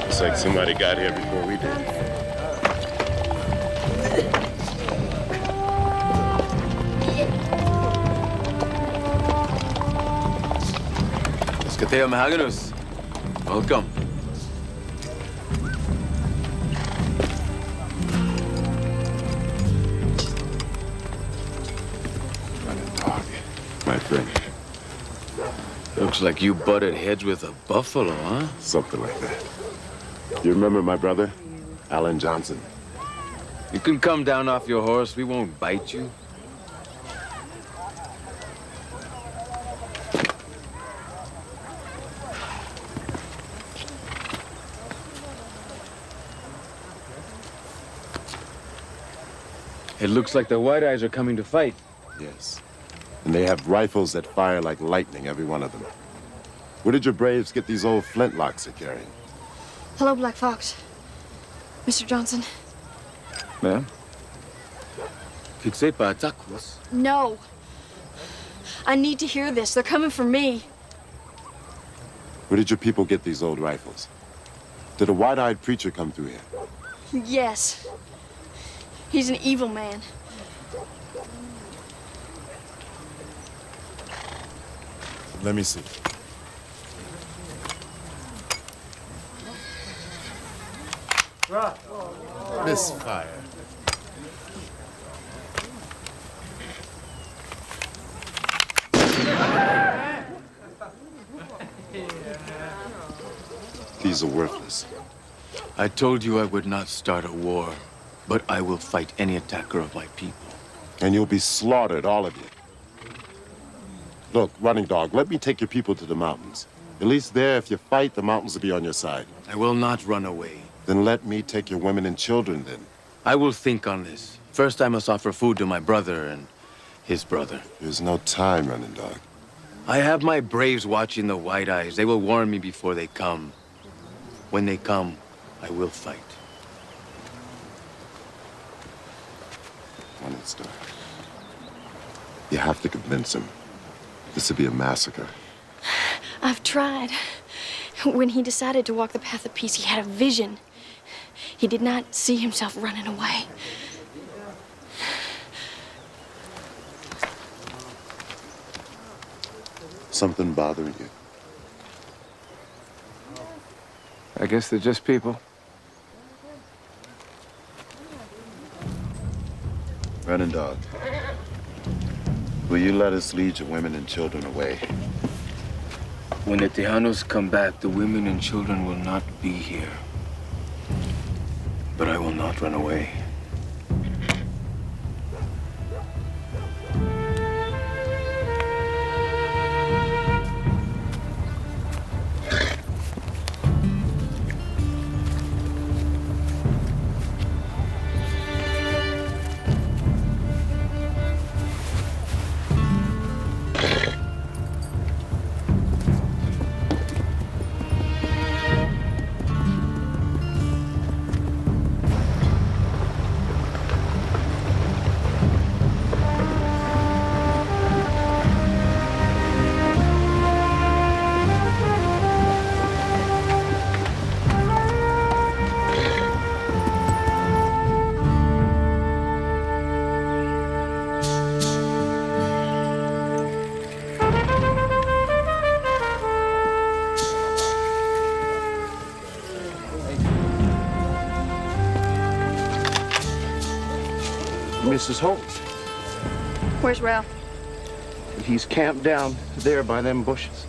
Looks like somebody got here before we did. Escateo Mahaganus. Welcome. My friend. Looks like you butted heads with a buffalo, huh? Something like that. You remember my brother, Alan Johnson? You can come down off your horse. We won't bite you. It looks like the White Eyes are coming to fight. Yes. And they have rifles that fire like lightning, every one of them. Where did your braves get these old flintlocks they're carrying? Hello, Black Fox. Mr. Johnson. Ma'am? No. I need to hear this. They're coming for me. Where did your people get these old rifles? Did a white-eyed preacher come through here? Yes. He's an evil man. Let me see. Misfire. These are worthless. I told you I would not start a war, but I will fight any attacker of my people. And you'll be slaughtered, all of you. Look, Running Dog, let me take your people to the mountains. At least there, if you fight, the mountains will be on your side. I will not run away. Then let me take your women and children, then. I will think on this. First, I must offer food to my brother, and His brother. There's no time, running dog. I have my braves watching the White Eyes. They will warn me before they come. When they come, I will fight. Running Star. You have to convince him. This would be a massacre. I've tried. When he decided to walk the path of peace, he had a vision. He did not see himself running away. Something bothering you? I guess they're just people. Running dog. Will you let us lead your women and children away? When the Tejanos come back, the women and children will not be here. But I will not run away. Mrs. Holt. Where's Ralph? He's camped down there by them bushes.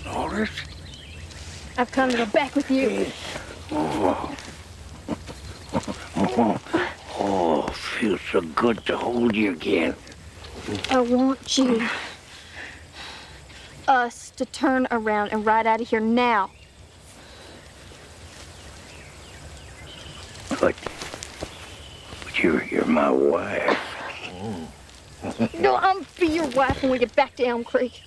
Dolores? I've come to go back with you. Oh, feels so good to hold you again. I want us to turn around and ride out of here now. But you're my wife. No, I'm be your wife when we get back to Elm Creek.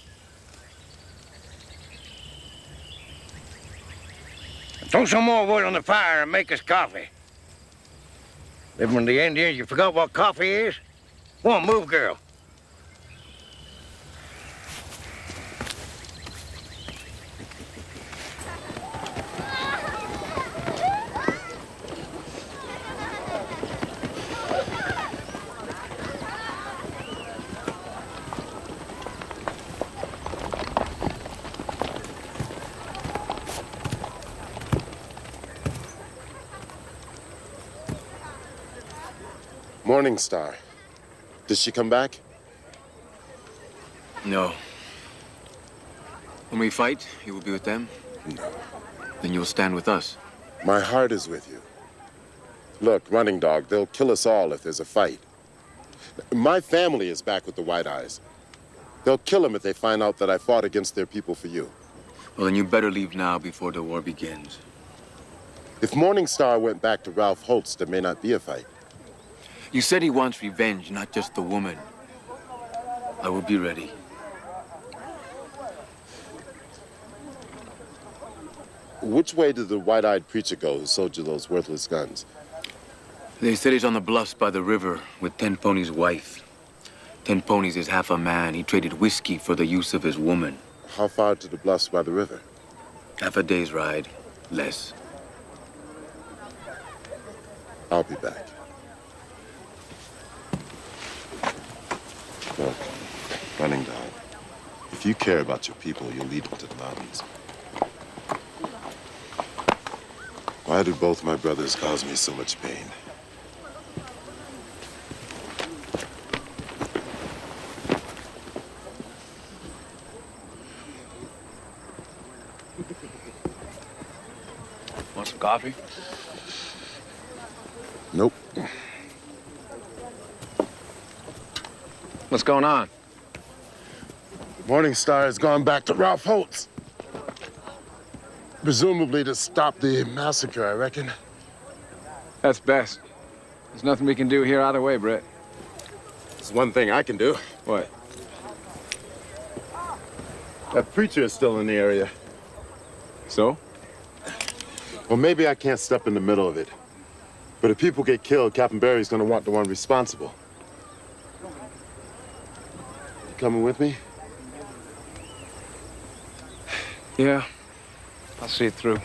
Throw some more wood on the fire and make us coffee. Living with the Indians, you forgot what coffee is? Go on, move, girl. Morning Star. Did she come back? No. When we fight, you will be with them? No. Then you will stand with us. My heart is with you. Look, Running Dog, they'll kill us all if there's a fight. My family is back with the White Eyes. They'll kill them if they find out that I fought against their people for you. Well, then you better leave now before the war begins. If Morning Star went back to Ralph Holt's, there may not be a fight. You said he wants revenge, not just the woman. I will be ready. Which way did the white-eyed preacher go who sold you those worthless guns? They said he's on the bluffs by the river with 10 Pony's wife. 10 Ponies is half a man. He traded whiskey for the use of his woman. How far to the bluffs by the river? Half a day's ride, less. I'll be back. Look, Running Dog, if If you care about your people, you'll lead them to the mountains. Why do both my brothers cause me so much pain? Want some coffee? Nope. What's going on? Morning Star has gone back to Ralph Holt's. Presumably to stop the massacre, I reckon. That's best. There's nothing we can do here either way, Britt. There's one thing I can do. What? That preacher is still in the area. So? Well, maybe I can't step in the middle of it. But if people get killed, Captain Barry's gonna want the one responsible. You coming with me? Yeah. I'll see it through.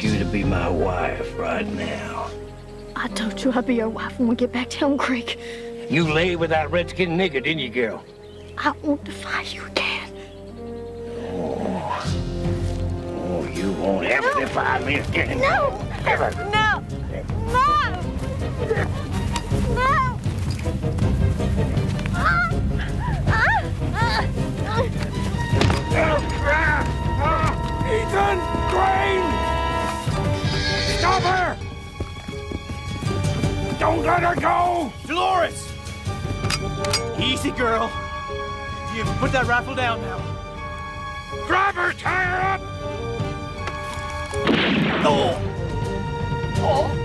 You to be my wife right now. I told you I'd be your wife when we get back to Elm Creek. You lay with that redskin nigger, didn't you, girl? I won't defy you again. Oh, you won't ever defy me again. No! Ever. No! No! No! Ethan! Crane! Stop her! Don't let her go! Dolores! Easy, girl. You put that rifle down now. Grab her, tie her up! Oh! Oh!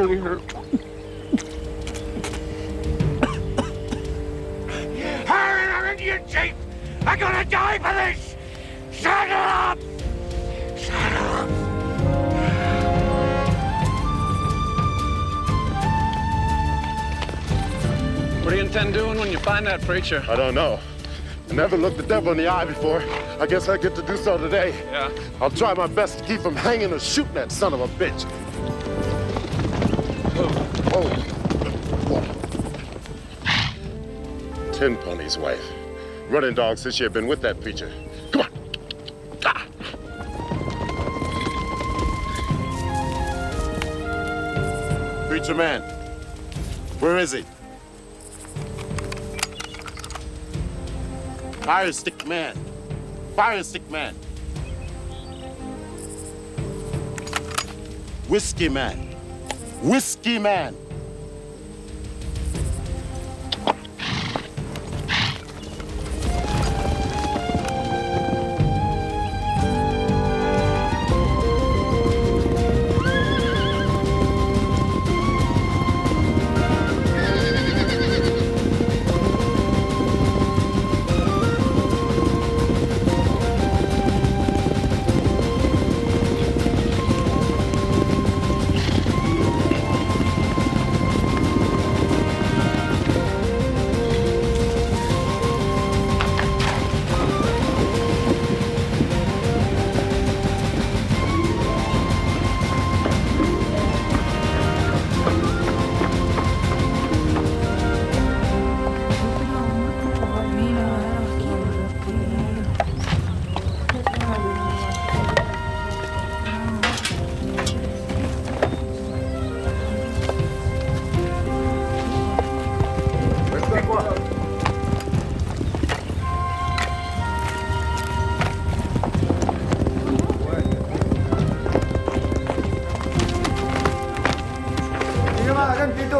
really hurt. Hiring an Indian chief! I'm gonna die for this! Shut up! Shut up! What do you intend doing when you find that preacher? I don't know. I never looked the devil in the eye before. I guess I get to do so today. Yeah. I'll try my best to keep him hanging or shooting that son of a bitch. Oh. 10 Pony's wife. Running dog since she had been with that preacher. Come on. Ah. Preacher man, where is he? Fire stick man. Fire stick man. Whiskey man. Whiskey man.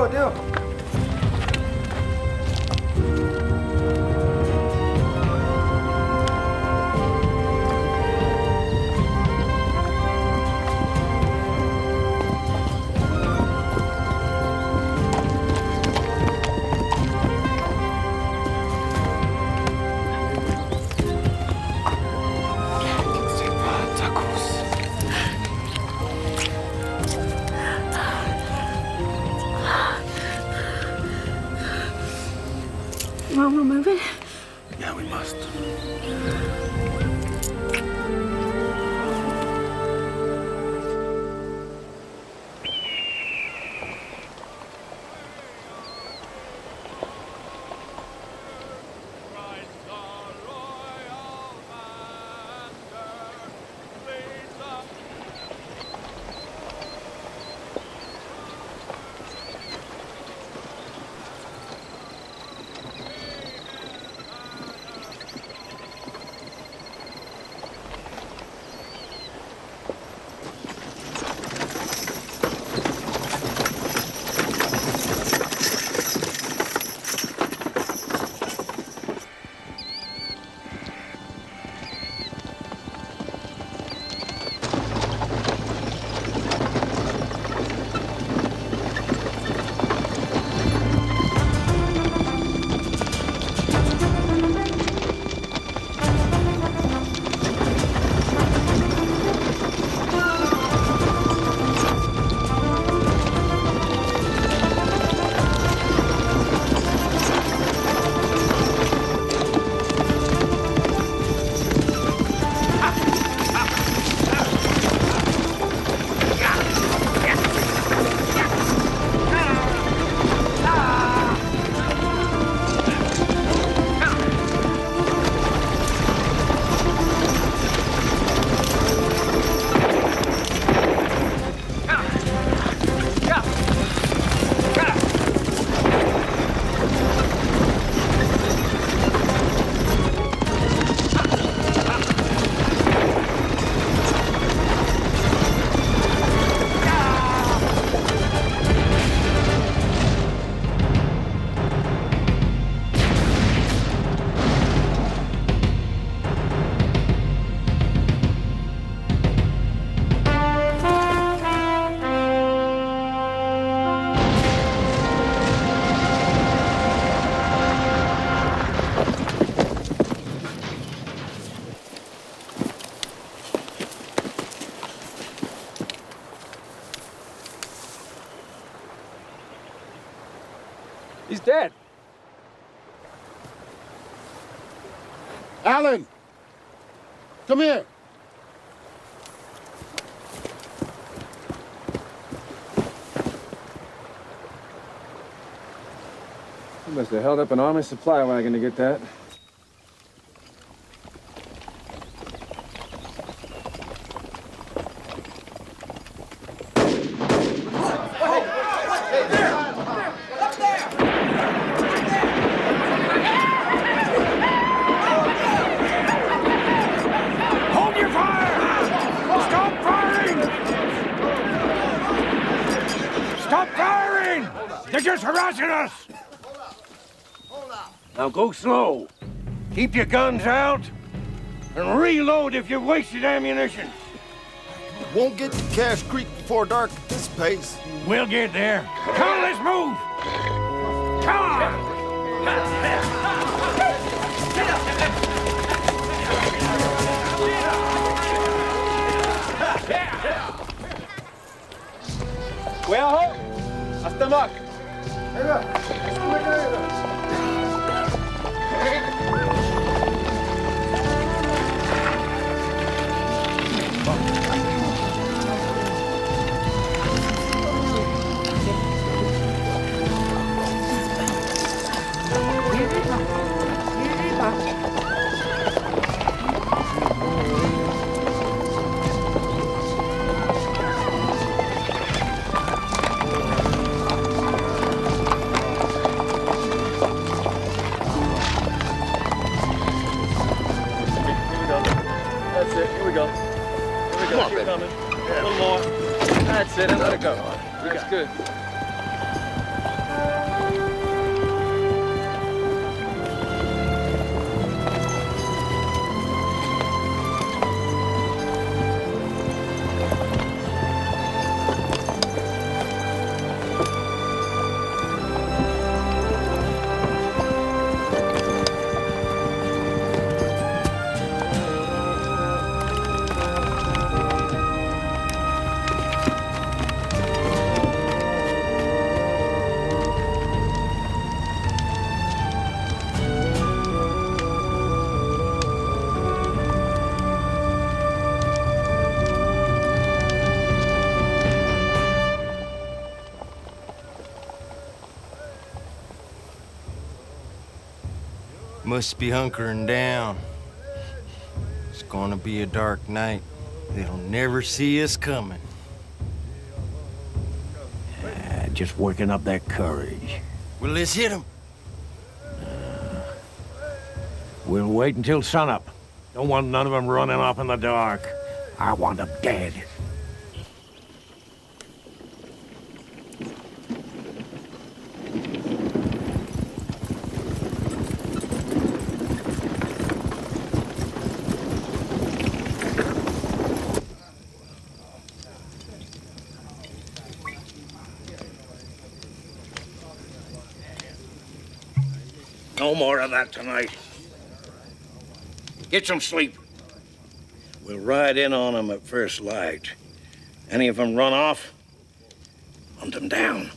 do. Mom, we're moving? Yeah, we must. He's dead. Alan! Come here! You must have held up an army supply wagon to get that. They're just harassing us! Now go slow. Keep your guns out and reload if you've wasted ammunition. Won't get to Cache Creek before dark at this pace. We'll get there. Come on, let's move! Come on! Cuidado, hasta Mac. That's it, and let it go. That's good. Must be hunkering down. It's gonna be a dark night. They'll never see us coming. Just working up their courage. Well, let's hit them. We'll wait until sunup. Don't want none of them running off in the dark. I want them dead. No more of that tonight. Get some sleep. We'll ride in on them at first light. Any of them run off, hunt them down.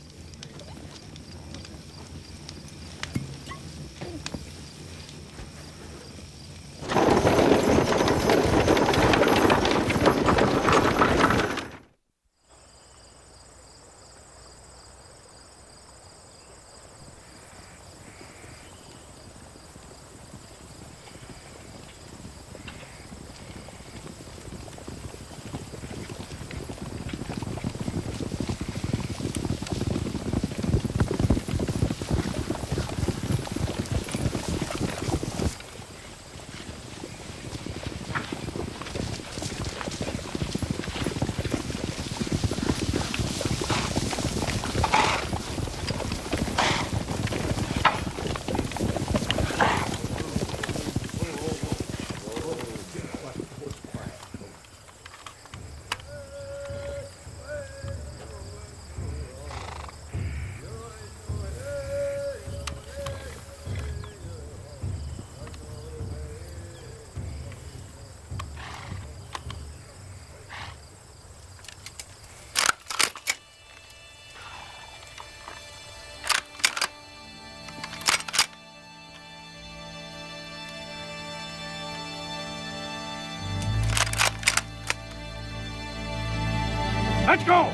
Let's go!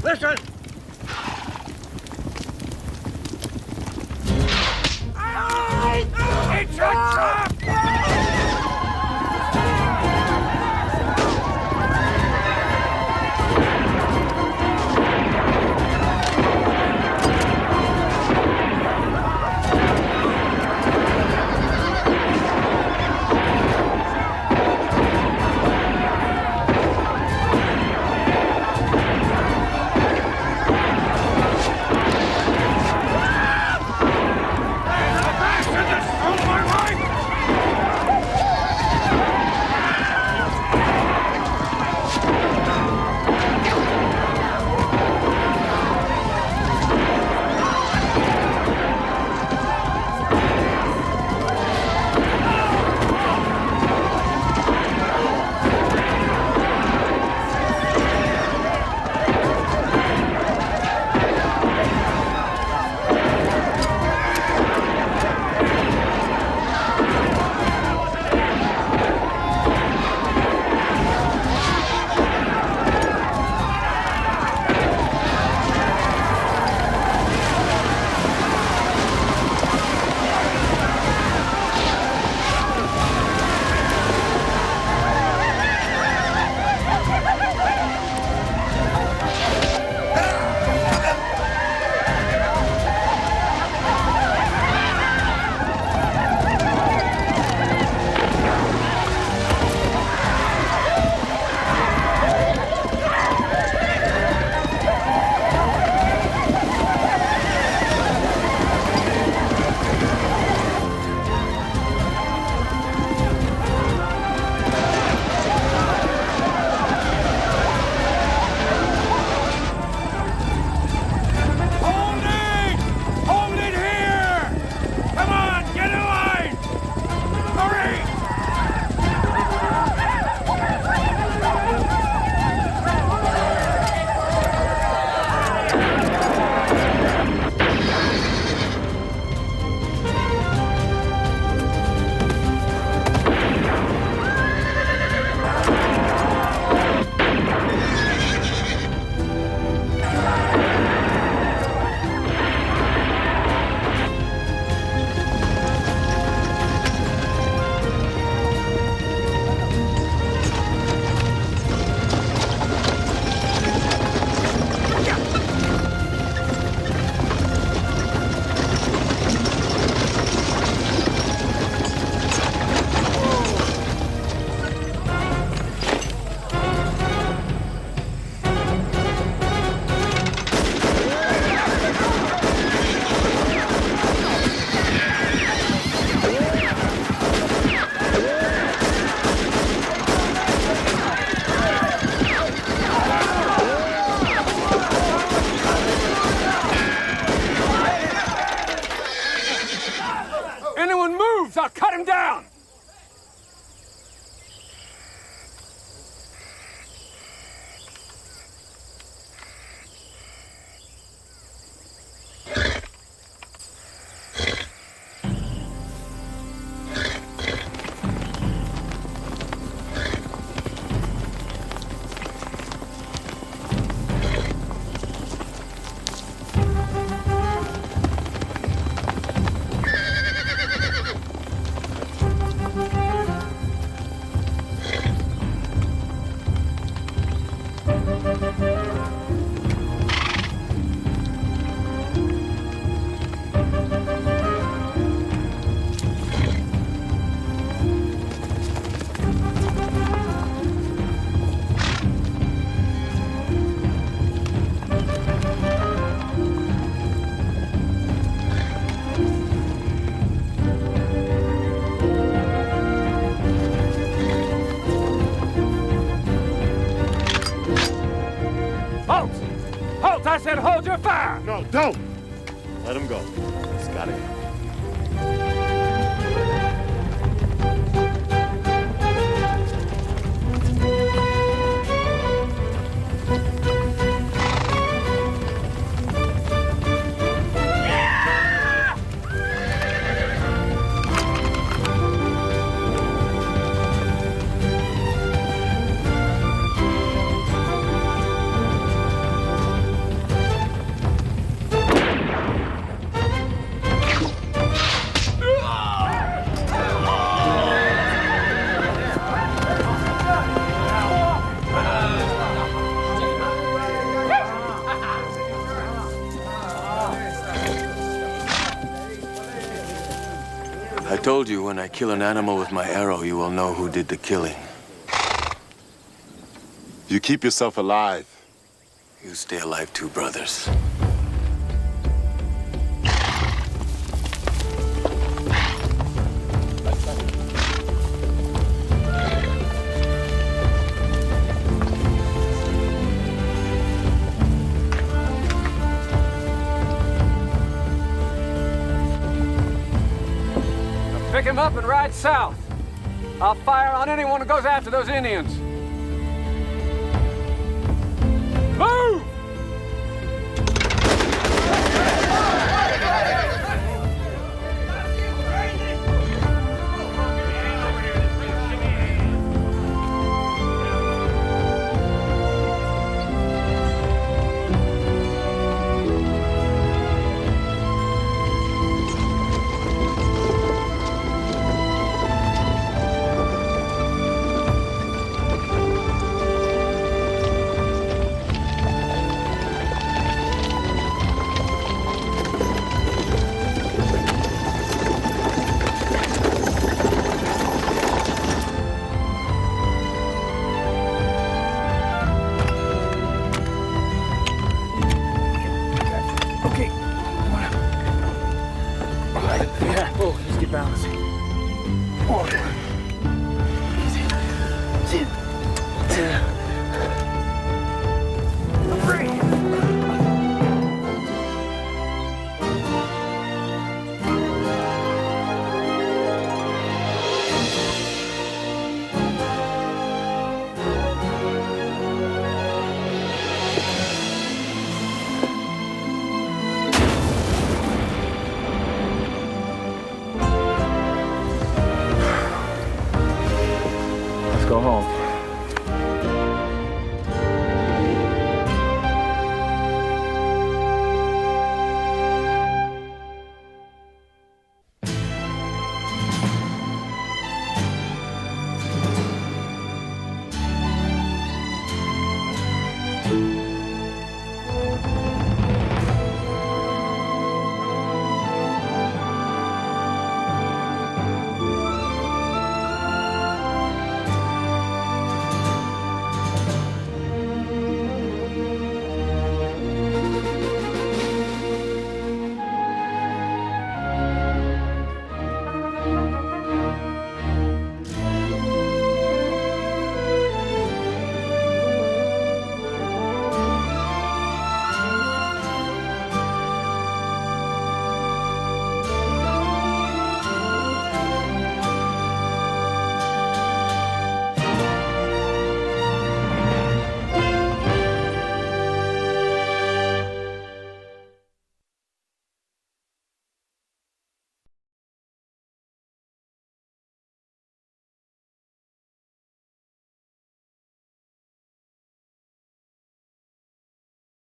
Listen! It's a trap! No, don't! Let him go. He's got it. I told you when I kill an animal with my arrow, you will know who did the killing. You keep yourself alive. You stay alive too, brothers. Pick him up and ride south. I'll fire on anyone who goes after those Indians. Move!